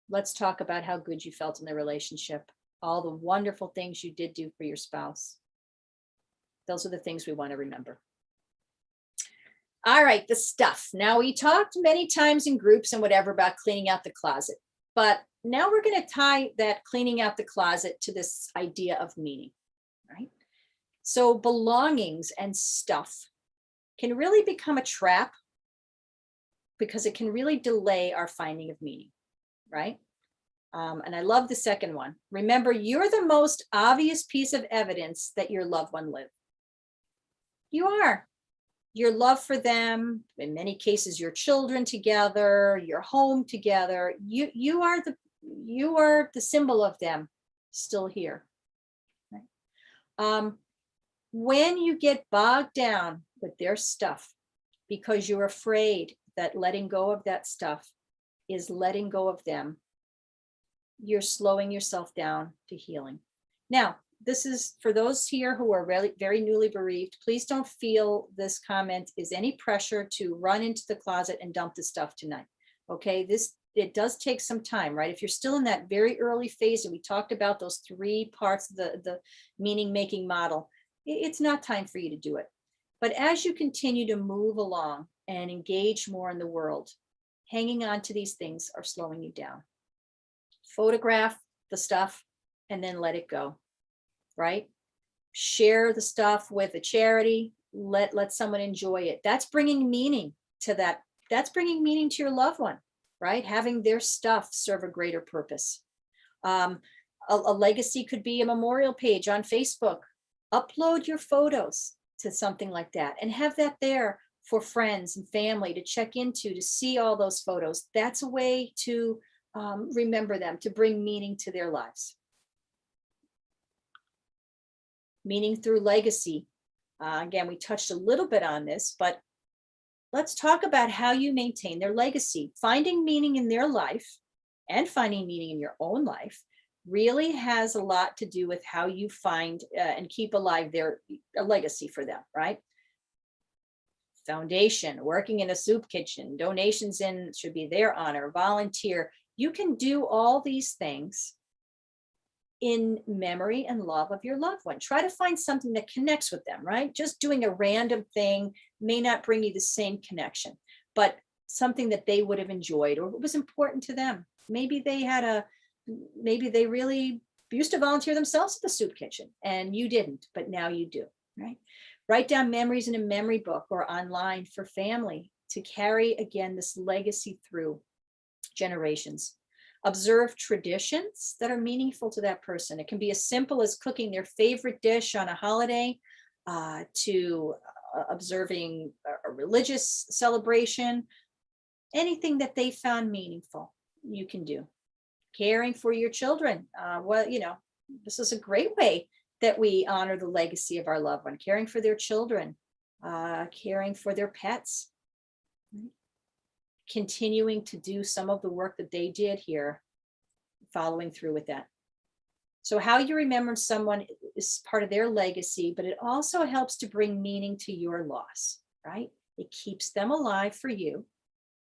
Let's talk about how good you felt in the relationship, all the wonderful things you did do for your spouse. Those are the things we want to remember. All right, the stuff. Now, we talked many times in groups and whatever about cleaning out the closet, but now we're going to tie that cleaning out the closet to this idea of meaning, right? So belongings and stuff can really become a trap because it can really delay our finding of meaning, right? And I love the second one. Remember, you're the most obvious piece of evidence that your loved one lived. You are. Your love for them, in many cases, your children together, your home together, you are the symbol of them still here. Right? When you get bogged down with their stuff because you're afraid that letting go of that stuff is letting go of them, you're slowing yourself down to healing. Now, this is for those here who are really very newly bereaved. Please don't feel this comment is any pressure to run into the closet and dump the stuff tonight. Okay, it does take some time, right? If you're still in that very early phase, and we talked about those 3 parts of the meaning making model, it's not time for you to do it. But as you continue to move along and engage more in the world, hanging on to these things are slowing you down. Photograph the stuff and then let it go. Right? Share the stuff with a charity, let someone enjoy it. That's bringing meaning to that. That's bringing meaning to your loved one, right? Having their stuff serve a greater purpose. A legacy could be a memorial page on Facebook. Upload your photos to something like that and have that there for friends and family to check into, to see all those photos. That's a way to remember them, to bring meaning to their lives. Meaning through legacy. Again, we touched a little bit on this, but let's talk about how you maintain their legacy. Finding meaning in their life and finding meaning in your own life really has a lot to do with how you find and keep alive a legacy for them, right? Foundation, working in a soup kitchen, donations should be their honor, volunteer. You can do all these things in memory and love of your loved one. Try to find something that connects with them, right? Just doing a random thing may not bring you the same connection, but something that they would have enjoyed or was important to them. Maybe they really used to volunteer themselves at the soup kitchen and you didn't, but now you do, right? Write down memories in a memory book or online for family to carry, again, this legacy through generations. Observe traditions that are meaningful to that person. It can be as simple as cooking their favorite dish on a holiday, to observing a religious celebration, anything that they found meaningful, you can do. Caring for your children. Well, this is a great way that we honor the legacy of our loved one, caring for their children, caring for their pets, continuing to do some of the work that they did here, following through with that. So how you remember someone is part of their legacy, but it also helps to bring meaning to your loss, right? It keeps them alive for you,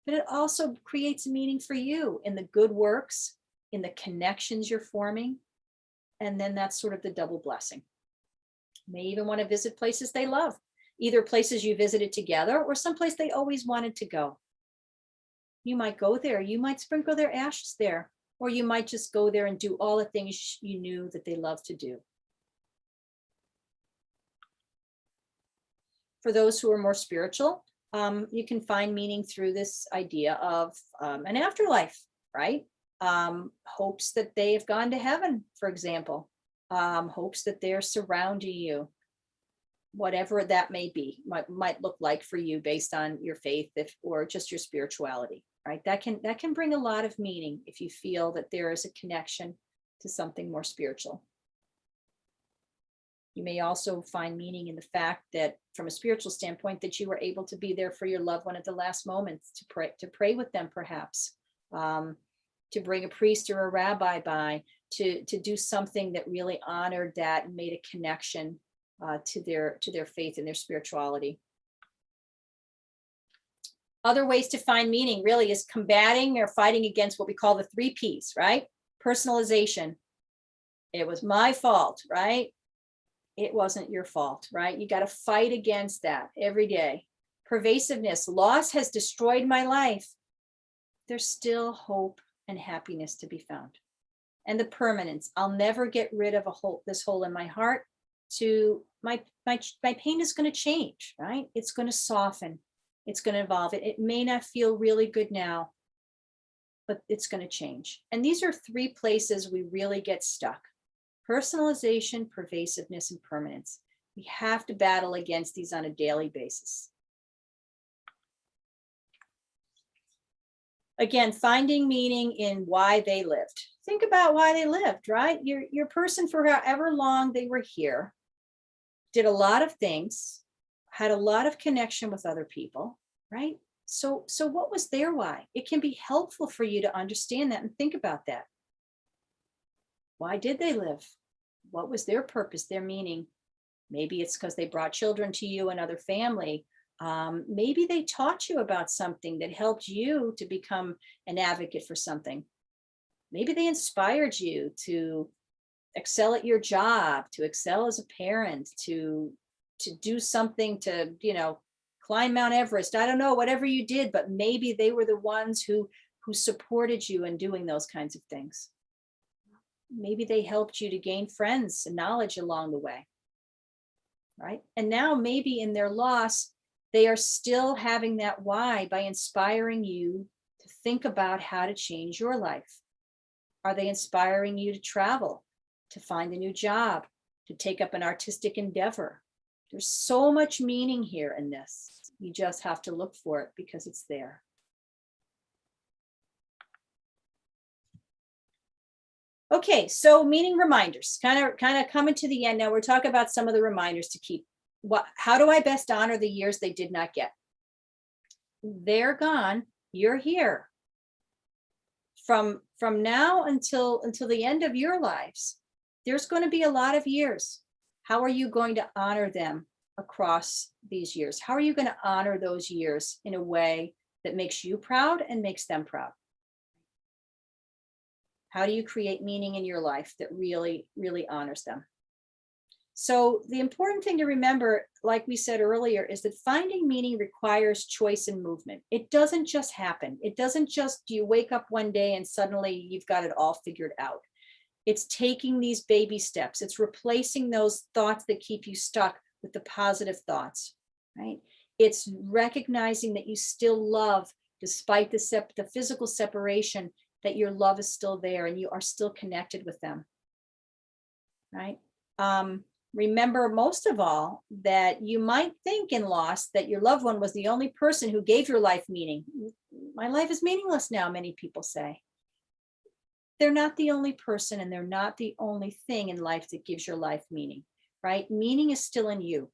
but it also creates meaning for you in the good works, in the connections you're forming. And then that's sort of the double blessing. You may even want to visit places they love, either places you visited together or someplace they always wanted to go. You might go there, you might sprinkle their ashes there, or you might just go there and do all the things you knew that they loved to do. For those who are more spiritual, you can find meaning through this idea of an afterlife, right? Hopes that they have gone to heaven, for example, hopes that they're surrounding you, whatever that may be, might look like for you based on your faith, or just your spirituality, right? That can bring a lot of meaning if you feel that there is a connection to something more spiritual. You may also find meaning in the fact that, from a spiritual standpoint, that you were able to be there for your loved one at the last moments, to pray with them, perhaps, to bring a priest or a rabbi by, to do something that really honored that and made a connection to their faith and their spirituality. Other ways to find meaning really is combating or fighting against what we call the 3 Ps, right? Personalization. It was my fault, right? It wasn't your fault, right? You got to fight against that every day. Pervasiveness. Loss has destroyed my life. There's still hope and happiness to be found. And the permanence. I'll never get rid of this hole in my heart. To my pain is going to change, right? It's going to soften. It's going to evolve. It may not feel really good now, but it's going to change. And these are 3 places we really get stuck: personalization, pervasiveness, and permanence. We have to battle against these on a daily basis. Again, finding meaning in why they lived. Think about why they lived, right? Your person, for however long they were here, did a lot of things, had a lot of connection with other people, right? So what was their why? It can be helpful for you to understand that and think about that. Why did they live? What was their purpose, their meaning? Maybe it's because they brought children to you and other family. Maybe they taught you about something that helped you to become an advocate for something. Maybe they inspired you to excel at your job, to excel as a parent, to do something, to, climb Mount Everest. I don't know, whatever you did, but maybe they were the ones who supported you in doing those kinds of things. Maybe they helped you to gain friends and knowledge along the way, right? And now maybe in their loss, they are still having that why by inspiring you to think about how to change your life. Are they inspiring you to travel, to find a new job, to take up an artistic endeavor? There's so much meaning here in this. You just have to look for it because it's there. Okay, so meaning reminders, kind of coming to the end now. We're talking about some of the reminders to keep. How do I best honor the years they did not get? They're gone. You're here. From now until the end of your lives, there's going to be a lot of years. How are you going to honor them across these years? How are you going to honor those years in a way that makes you proud and makes them proud? How do you create meaning in your life that really, really honors them? So the important thing to remember, like we said earlier, is that finding meaning requires choice and movement. It doesn't just happen. It doesn't just, you wake up one day and suddenly you've got it all figured out. It's taking these baby steps. It's replacing those thoughts that keep you stuck with the positive thoughts, right? It's recognizing that you still love, despite the physical separation, that your love is still there and you are still connected with them, right? Remember most of all that you might think in loss that your loved one was the only person who gave your life meaning. My life is meaningless now, many people say. They're not the only person and they're not the only thing in life that gives your life meaning, right? Meaning is still in you.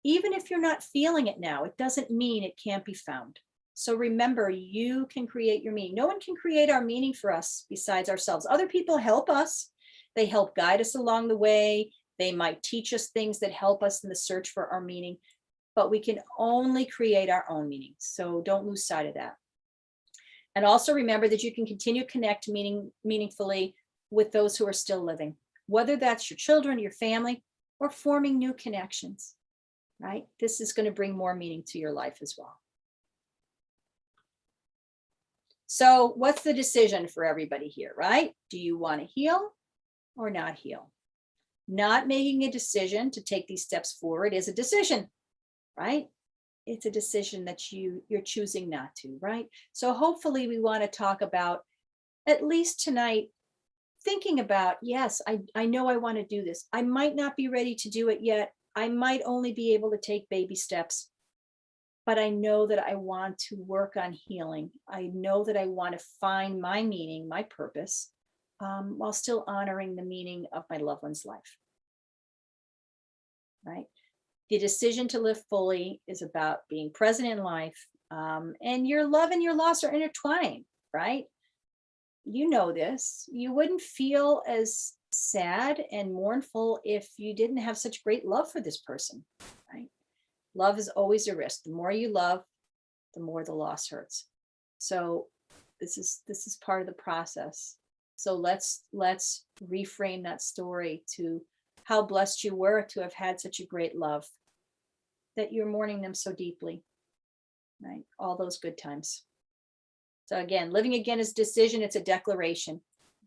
Even if you're not feeling it now, it doesn't mean it can't be found. So remember, you can create your meaning. No one can create our meaning for us besides ourselves. Other people help us. They help guide us along the way. They might teach us things that help us in the search for our meaning, but we can only create our own meaning. So don't lose sight of that. And also remember that you can continue to connect meaningfully with those who are still living, whether that's your children, your family, or forming new connections, right? This is going to bring more meaning to your life as well. So what's the decision for everybody here, right? Do you want to heal or not heal? Not making a decision to take these steps forward is a decision, right? It's a decision that you're choosing not to, right? So hopefully we want to talk about, at least tonight, thinking about, yes, I know I want to do this. I might not be ready to do it yet. I might only be able to take baby steps, but I know that I want to work on healing. I know that I want to find my meaning, my purpose, while still honoring the meaning of my loved one's life, right? The decision to live fully is about being present in life, and your love and your loss are intertwined, right? You know this. You wouldn't feel as sad and mournful if you didn't have such great love for this person, right? Love is always a risk. The more you love, the more the loss hurts. So this is part of the process. So let's reframe that story to how blessed you were to have had such a great love, that you're mourning them so deeply, right? All those good times. So again, living again is a decision. It's a declaration.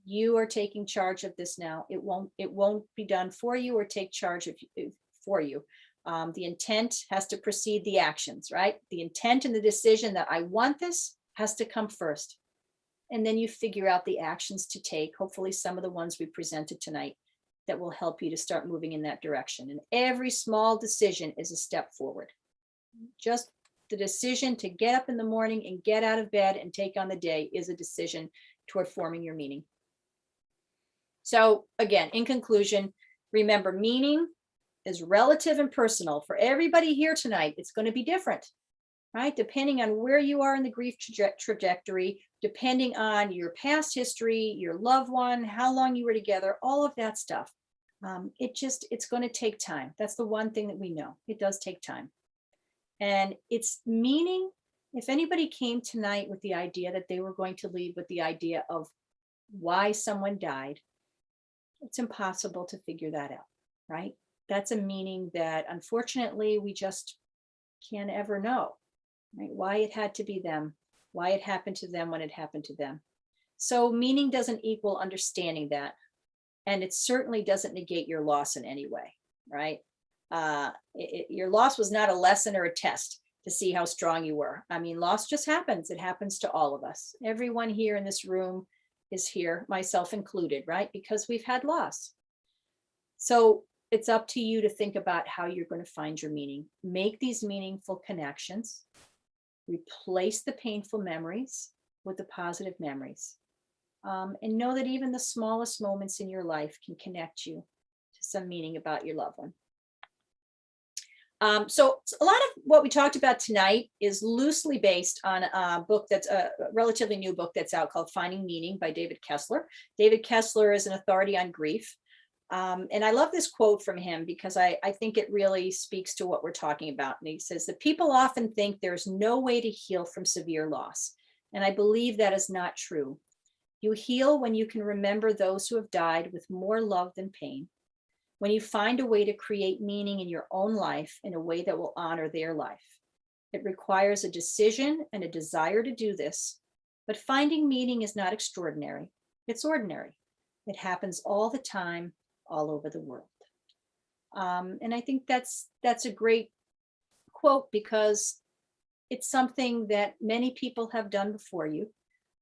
You are taking charge of this now. It won't be done for you or take charge of for you. The intent has to precede the actions, right? The intent and the decision that I want this has to come first. And then you figure out the actions to take, hopefully some of the ones we presented tonight that will help you to start moving in that direction. And every small decision is a step forward. Just the decision to get up in the morning and get out of bed and take on the day is a decision toward forming your meaning. So again, in conclusion, remember, meaning is relative and personal. For everybody here tonight, it's going to be different, right? Depending on where you are in the grief trajectory, depending on your past history, your loved one, how long you were together, all of that stuff. It's going to take time. That's the one thing that we know. It does take time. And it's meaning, if anybody came tonight with the idea that they were going to leave with the idea of why someone died, it's impossible to figure that out, right? That's a meaning that unfortunately we just can't ever know, right? Why it had to be them, why it happened to them when it happened to them. So meaning doesn't equal understanding that. And it certainly doesn't negate your loss in any way, right? Your loss was not a lesson or a test to see how strong you were. I mean, loss just happens. It happens to all of us. Everyone here in this room is here, myself included, right? Because we've had loss. So it's up to you to think about how you're going to find your meaning. Make these meaningful connections. Replace the painful memories with the positive memories. And know that even the smallest moments in your life can connect you to some meaning about your loved one. So a lot of what we talked about tonight is loosely based on a book that's a relatively new book that's out called Finding Meaning by David Kessler. David Kessler is an authority on grief. And I love this quote from him because I think it really speaks to what we're talking about. And he says that people often think there's no way to heal from severe loss. And I believe that is not true. You heal when you can remember those who have died with more love than pain. When you find a way to create meaning in your own life in a way that will honor their life. It requires a decision and a desire to do this, but finding meaning is not extraordinary. It's ordinary. It happens all the time, all over the world. And I think that's a great quote because it's something that many people have done before you.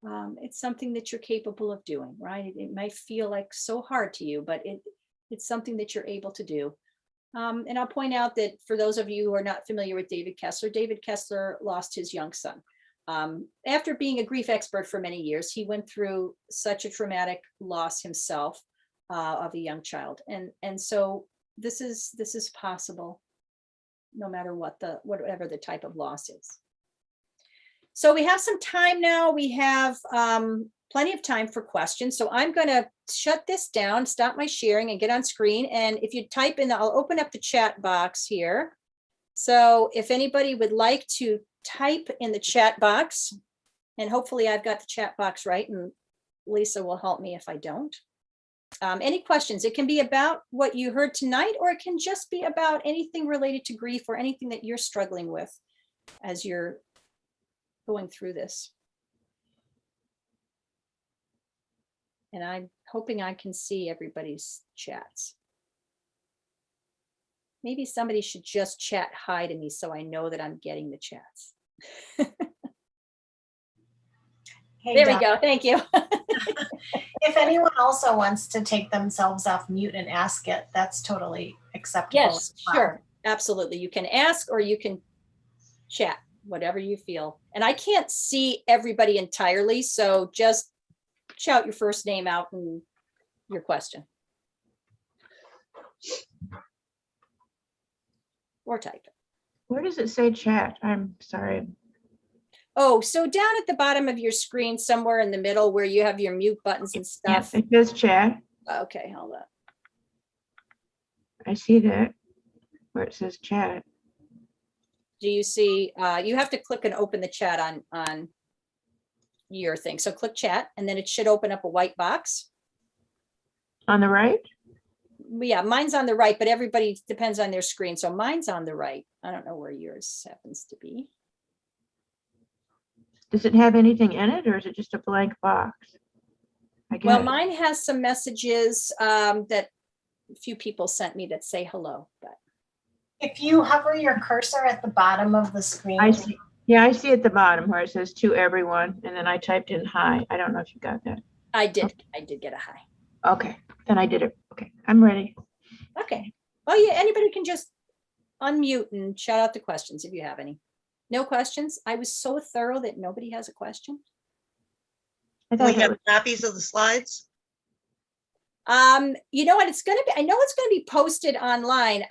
it's something that you're capable of doing, right? It might feel like so hard to you, but it's something that you're able to do. And I'll point out that for those of you who are not familiar with David Kessler lost his young son. After being a grief expert for many years, he went through such a traumatic loss himself of a young child. And so this is possible no matter whatever the type of loss is. So we have some time now. We have plenty of time for questions. So I'm going to shut this down, stop my sharing and get on screen. And if you type in, I'll open up the chat box here. So if anybody would like to type in the chat box, and hopefully I've got the chat box right, and Lisa will help me if I don't. Any questions? It can be about what you heard tonight, or it can just be about anything related to grief or anything that you're struggling with as you're going through this. And I'm hoping I can see everybody's chats. Maybe somebody should just chat hi to me so I know that I'm getting the chats. Hey, there we Doc, go. Thank you. if anyone also wants to take themselves off mute and ask it, that's totally acceptable. Yes, sure. Absolutely. You can ask or you can chat, whatever you feel. And I can't see everybody entirely, so just shout your first name out and your question. Or type it. Where does it say chat? I'm sorry. Oh, so down at the bottom of your screen, somewhere in the middle where you have your mute buttons and stuff. Yes, it says chat. Okay, hold on. I see that where it says chat. Do you see, you have to click and open the chat on your thing. So click chat and then it should open up a white box. On the right? Yeah, mine's on the right, but everybody depends on their screen. So mine's on the right. I don't know where yours happens to be. Does it have anything in it or is it just a blank box? I guess. Well, mine has some messages that a few people sent me that say hello. But If you hover your cursor at the bottom of the screen. I see. Yeah, I see at the bottom where it says to everyone, and then I typed in hi. I don't know if you got that. I did get a hi. Okay, then I did it. Okay, I'm ready. Okay. Well, yeah, anybody can just unmute and shout out the questions if you have any. No questions? I was so thorough that nobody has a question. I Do we thought have copies of the slides? You know what, it's going to be, I know it's going to be posted online.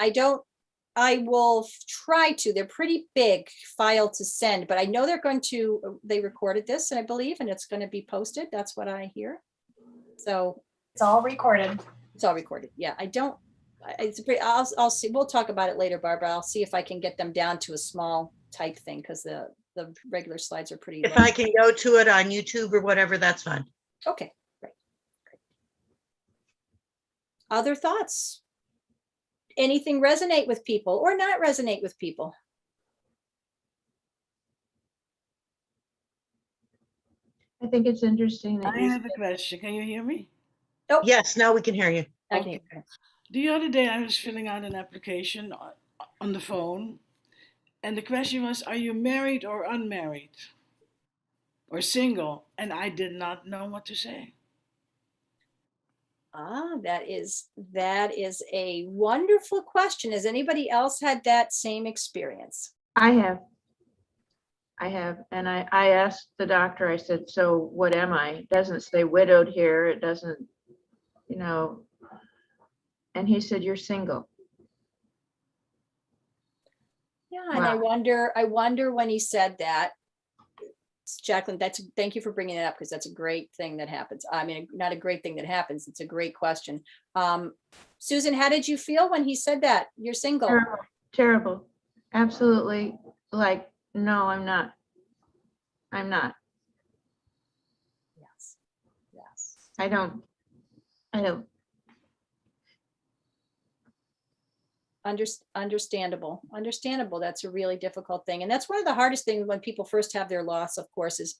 I will try to. They're pretty big file to send, but I know they recorded this, and I believe, and it's going to be posted. That's what I hear. So It's all recorded. it's all recorded. Yeah, I'll see. We'll talk about it later, Barbara. I'll see if I can get them down to a small type thing because the regular slides are pretty. If long. I can go to it on YouTube or whatever, that's fine. Okay, great. Other thoughts? Anything resonate with people or not resonate with people? I think it's interesting that I have a question. Can you hear me? Oh, Yes, now we can hear you. okay. The other day I was filling out an application on the phone, and the question was, are you married or unmarried? Or single? And I did not know what to say. That is a wonderful question. Has anybody else had that same experience? I have. And I asked the doctor, I said, so what am I? It doesn't say widowed here. It doesn't, and he said, you're single. Yeah, and I wonder when he said that, Jacqueline, thank you for bringing it up because that's a great thing that happens. I mean, not a great thing that happens. It's a great question. Susan, how did you feel when he said that? You're single. Terrible, terrible. Absolutely. Like, no, I'm not. Yes. Yes. I don't. Understandable. That's a really difficult thing. And that's one of the hardest things when people first have their loss, of course, is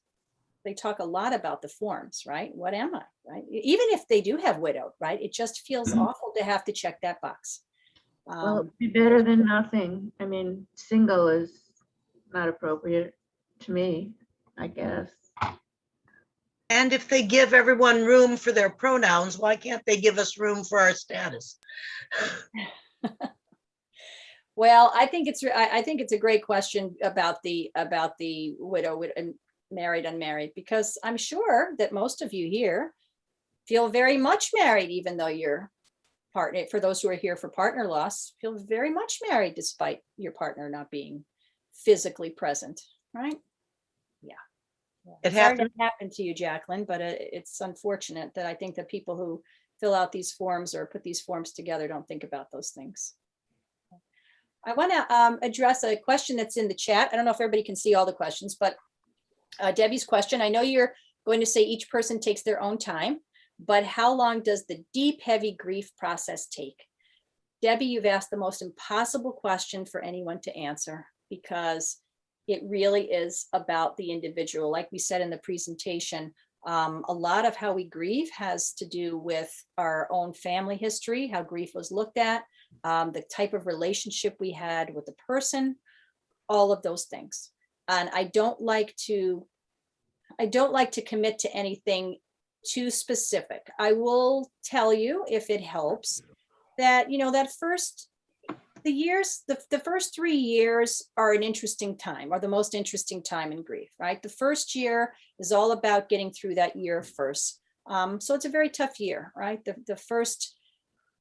they talk a lot about the forms, right? What am I, right? Even if they do have widowed, right? It just feels awful to have to check that box. Well, it'd be better than nothing. I mean, single is not appropriate to me, I guess. And if they give everyone room for their pronouns, why can't they give us room for our status? Well, I think it's a great question about the widow and married, unmarried, because I'm sure that most of you here feel very much married, even though you're partner, for those who are here for partner loss, feel very much married despite your partner not being physically present, right? Yeah. It Sorry happened. that happened to you, Jacqueline, but it's unfortunate that I think that people who fill out these forms or put these forms together don't think about those things. I want to address a question that's in the chat. I don't know if everybody can see all the questions, but Debbie's question, I know you're going to say each person takes their own time, but how long does the deep, heavy grief process take? Debbie, you've asked the most impossible question for anyone to answer, because it really is about the individual. Like we said in the presentation, a lot of how we grieve has to do with our own family history, how grief was looked at, the type of relationship we had with the person, all of those things. And I don't like to commit to anything too specific. I will tell you, if it helps, that, that the first 3 years are an interesting time, are the most interesting time in grief, right? The first year is all about getting through that year first. So it's a very tough year, right? The first,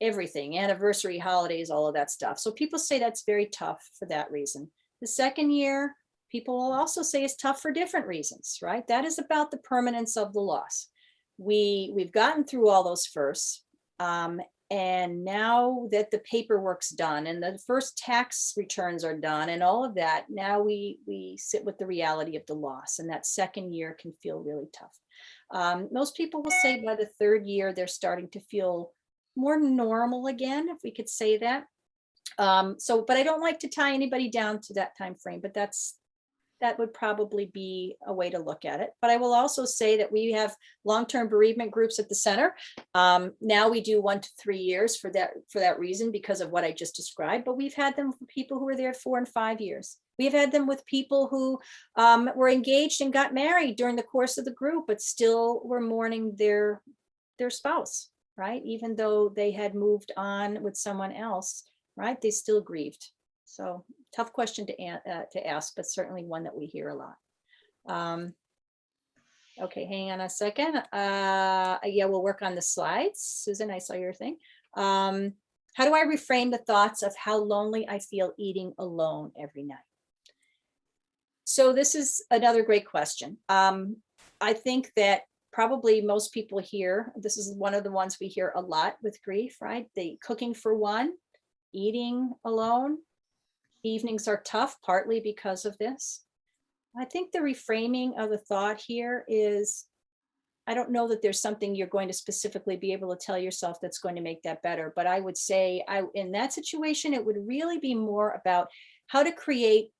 everything, anniversary, holidays, all of that stuff. So people say that's very tough for that reason. The second year, people will also say it's tough for different reasons, right? That is about the permanence of the loss. We've gotten through all those firsts. And now that the paperwork's done and the first tax returns are done and all of that, now we sit with the reality of the loss, and that second year can feel really tough. Most people will say by the third year, they're starting to feel more normal again, if we could say that. But I don't like to tie anybody down to that time frame, but that would probably be a way to look at it. But I will also say that we have long-term bereavement groups at the center. Now we do 1 to 3 years for that reason, because of what I just described, but we've had them for people who were there 4 and 5 years. We've had them with people who were engaged and got married during the course of the group, but still were mourning their spouse, right? Even though they had moved on with someone else, right? They still grieved. So tough question to ask, but certainly one that we hear a lot. Okay, hang on a second. Yeah, we'll work on the slides. Susan, I saw your thing. How do I reframe the thoughts of how lonely I feel eating alone every night? So this is another great question. I think that probably most people here, this is one of the ones we hear a lot with grief, right? The cooking for one, eating alone. Evenings are tough, partly because of this. I think the reframing of the thought here is, I don't know that there's something you're going to specifically be able to tell yourself that's going to make that better, but I would say in that situation, it would really be more about how to create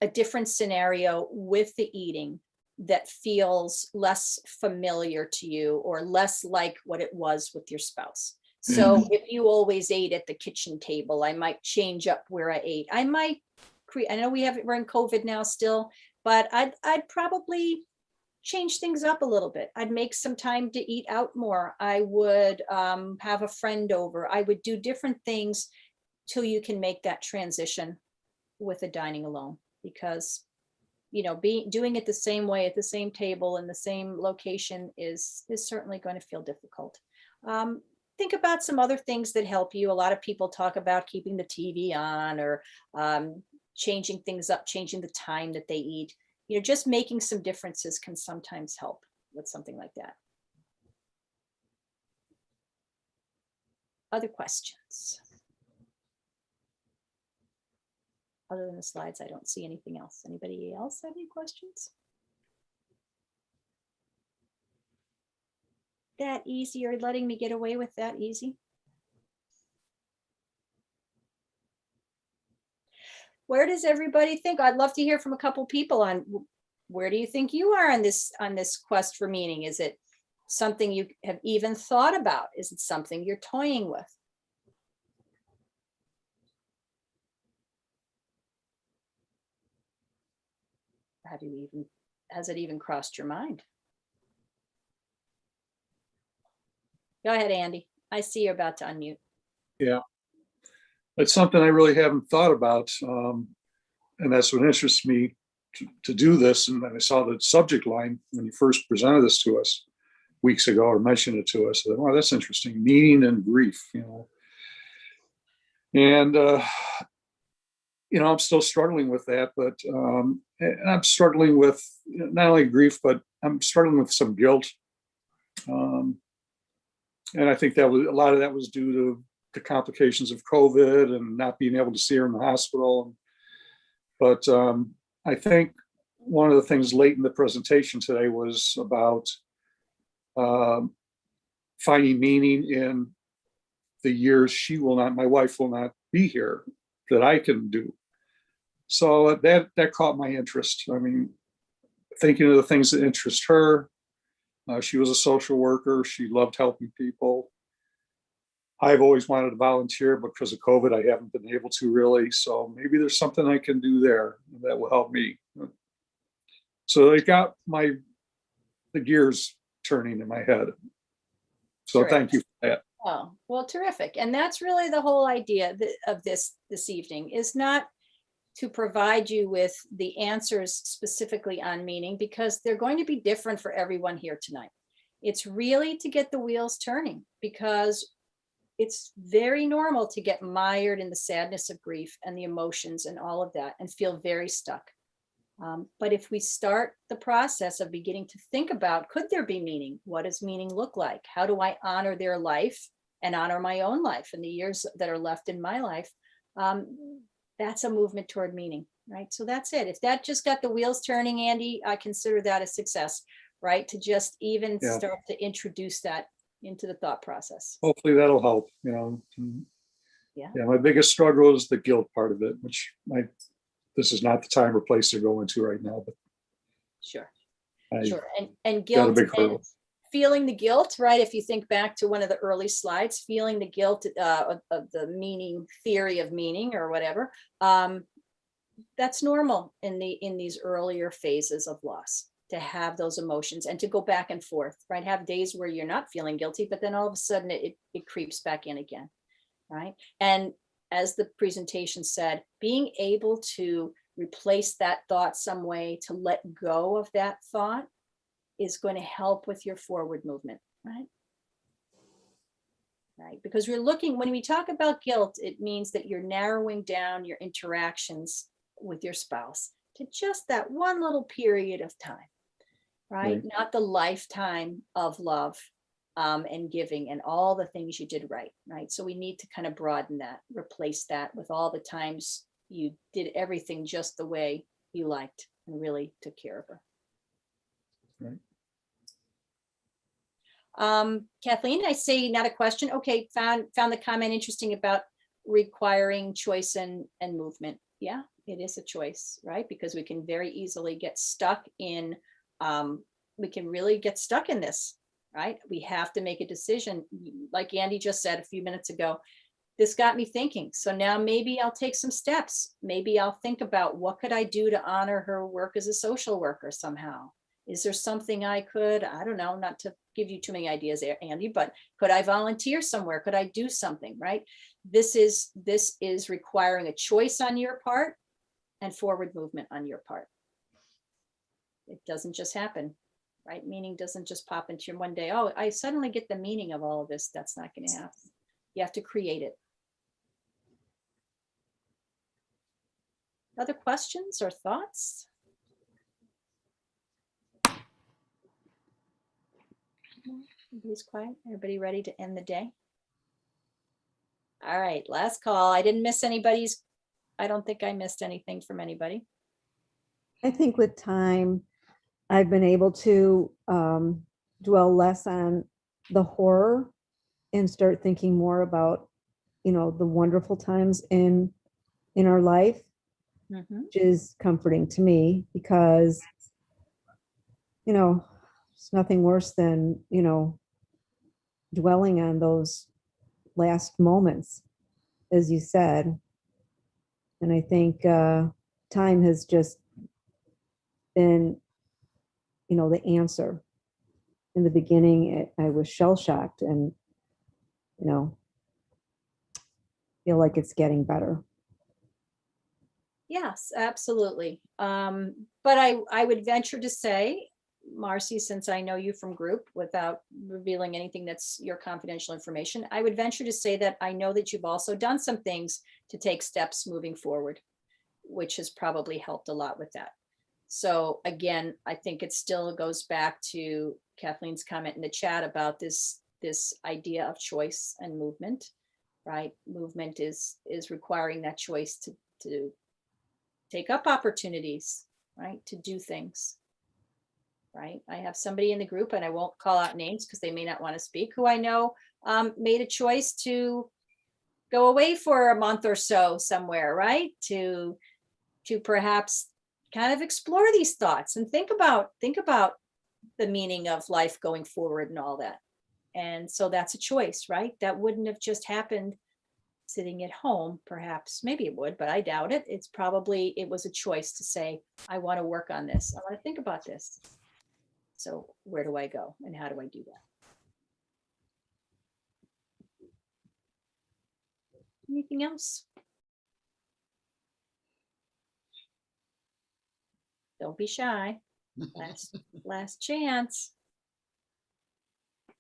a different scenario with the eating that feels less familiar to you or less like what it was with your spouse. So if you always ate at the kitchen table, I might change up where I ate. I might create, I know we're in COVID now still, but I'd probably change things up a little bit. I'd make some time to eat out more. I would have a friend over. I would do different things till you can make that transition with a dining alone, because doing it the same way at the same table in the same location is certainly going to feel difficult. Think about some other things that help you. A lot of people talk about keeping the TV on, or changing things up, changing the time that they eat. Just making some differences can sometimes help with something like that. Other questions? Other than the slides, I don't see anything else. Anybody else have any questions? That easy? You're letting me get away with that easy? Where does everybody think? I'd love to hear from a couple people on where do you think you are on this quest for meaning? Is it something you have even thought about? Is it something you're toying with? Has it even crossed your mind? Go ahead, Andy. I see you're about to unmute. Yeah, it's something I really haven't thought about. And that's what interests me to do this. And then I saw the subject line when you first presented this to us weeks ago or mentioned it to us. I thought, wow, that's interesting. Meaning and grief, you know. And, you know, I'm still struggling with that, but and I'm struggling with not only grief, but I'm struggling with some guilt. And I think that was a lot of that was due to the complications of COVID and not being able to see her in the hospital. But I think one of the things late in the presentation today was about finding meaning in the years my wife will not be here, that I can do. So that caught my interest. I mean, thinking of the things that interest her. She was a social worker. She loved helping people. I've always wanted to volunteer, but because of COVID, I haven't been able to really. So maybe there's something I can do there that will help me. So it got the gears turning in my head. So Sure. thank you for that. Oh, well, terrific. And that's really the whole idea of this evening, is not to provide you with the answers specifically on meaning, because they're going to be different for everyone here tonight. It's really to get the wheels turning, because it's very normal to get mired in the sadness of grief and the emotions and all of that and feel very stuck. But if we start the process of beginning to think about, could there be meaning? What does meaning look like? How do I honor their life and honor my own life and the years that are left in my life? That's a movement toward meaning, right? So that's it. If that just got the wheels turning, Andy, I consider that a success, right? To just even start to introduce that into the thought process. Hopefully that'll help, you know. Yeah. My biggest struggle is the guilt part of it, which this is not the time or place to go into right now, but Sure. I Sure. And got a guilt big and hurdle. feeling the guilt, right? If you think back to one of the early slides, feeling the guilt of the meaning, theory of meaning or whatever, that's normal in these earlier phases of loss, to have those emotions and to go back and forth, right? Have days where you're not feeling guilty, but then all of a sudden it creeps back in again, right? And as the presentation said, being able to replace that thought some way, to let go of that thought, is going to help with your forward movement, right? Right, because when we talk about guilt, it means that you're narrowing down your interactions with your spouse to just that one little period of time, right? Not the lifetime of love and giving and all the things you did right? So we need to kind of broaden that, replace that with all the times you did everything just the way you liked and really took care of her. Right. Kathleen, I see not a question. Okay, found the comment interesting about requiring choice and movement. Yeah, it is a choice, right? Because we can very easily get stuck in, we can really get stuck in this, right? We have to make a decision. Like Andy just said a few minutes ago, this got me thinking. So now maybe I'll take some steps. Maybe I'll think about, what could I do to honor her work as a social worker somehow? Is there something I could, I don't know, not to give you too many ideas there, Andy, but could I volunteer somewhere? Could I do something, right? This is requiring a choice on your part and forward movement on your part. It doesn't just happen, right? Meaning doesn't just pop into your one day. Oh, I suddenly get the meaning of all of this. That's not going to happen. You have to create it. Other questions or thoughts? Everybody's quiet. Everybody ready to end the day? All right, last call. I didn't miss anybody's. I don't think I missed anything from anybody. I think with time, I've been able to dwell less on the horror and start thinking more about, the wonderful times in our life, which is comforting to me, because, it's nothing worse than, dwelling on those last moments, as you said. And I think time has just been, the answer. In the beginning, I was shell-shocked, and you know, feel like it's getting better. Yes, absolutely. But I would venture to say, Marcy, since I know you from group, without revealing anything that's your confidential information, I would venture to say that I know that you've also done some things to take steps moving forward, which has probably helped a lot with that. So again, I think it still goes back to Kathleen's comment in the chat about this idea of choice and movement, right? Movement is requiring that choice to take up opportunities, right? To do things, right? I have somebody in the group, and I won't call out names because they may not want to speak, who I know made a choice to go away for a month or so somewhere, right? To perhaps kind of explore these thoughts and think about the meaning of life going forward and all that. And so that's a choice, right? That wouldn't have just happened sitting at home, perhaps. Maybe it would, but I doubt it. It was a choice to say, I want to work on this. I want to think about this. So where do I go and how do I do that? Anything else? Don't be shy. Last chance.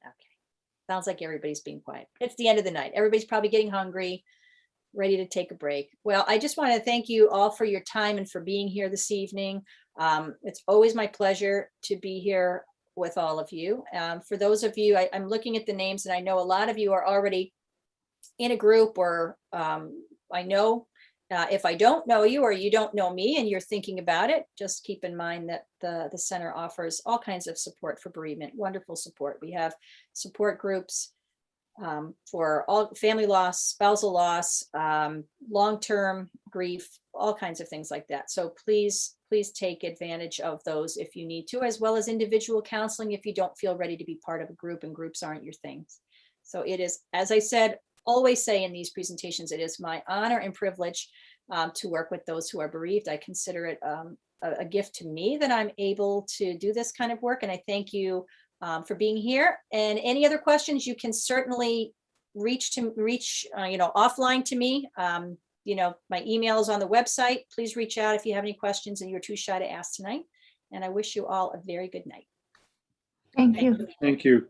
Okay. Sounds like everybody's being quiet. It's the end of the night. Everybody's probably getting hungry, ready to take a break. Well, I just want to thank you all for your time and for being here this evening. It's always my pleasure to be here with all of you. For those of you, I'm looking at the names, and I know a lot of you are already in a group, or I know if I don't know you or you don't know me and you're thinking about it, just keep in mind that the center offers all kinds of support for bereavement, wonderful support. We have support groups for all family loss, spousal loss, long-term grief, all kinds of things like that. So please take advantage of those if you need to, as well as individual counseling if you don't feel ready to be part of a group and groups aren't your things. So it is, as I said, always say in these presentations, it is my honor and privilege to work with those who are bereaved. I consider it a gift to me that I'm able to do this kind of work. And I thank you for being here. And any other questions, you can certainly reach offline to me. My email is on the website. Please reach out if you have any questions and you're too shy to ask tonight. And I wish you all a very good night. Thank you. Thank you.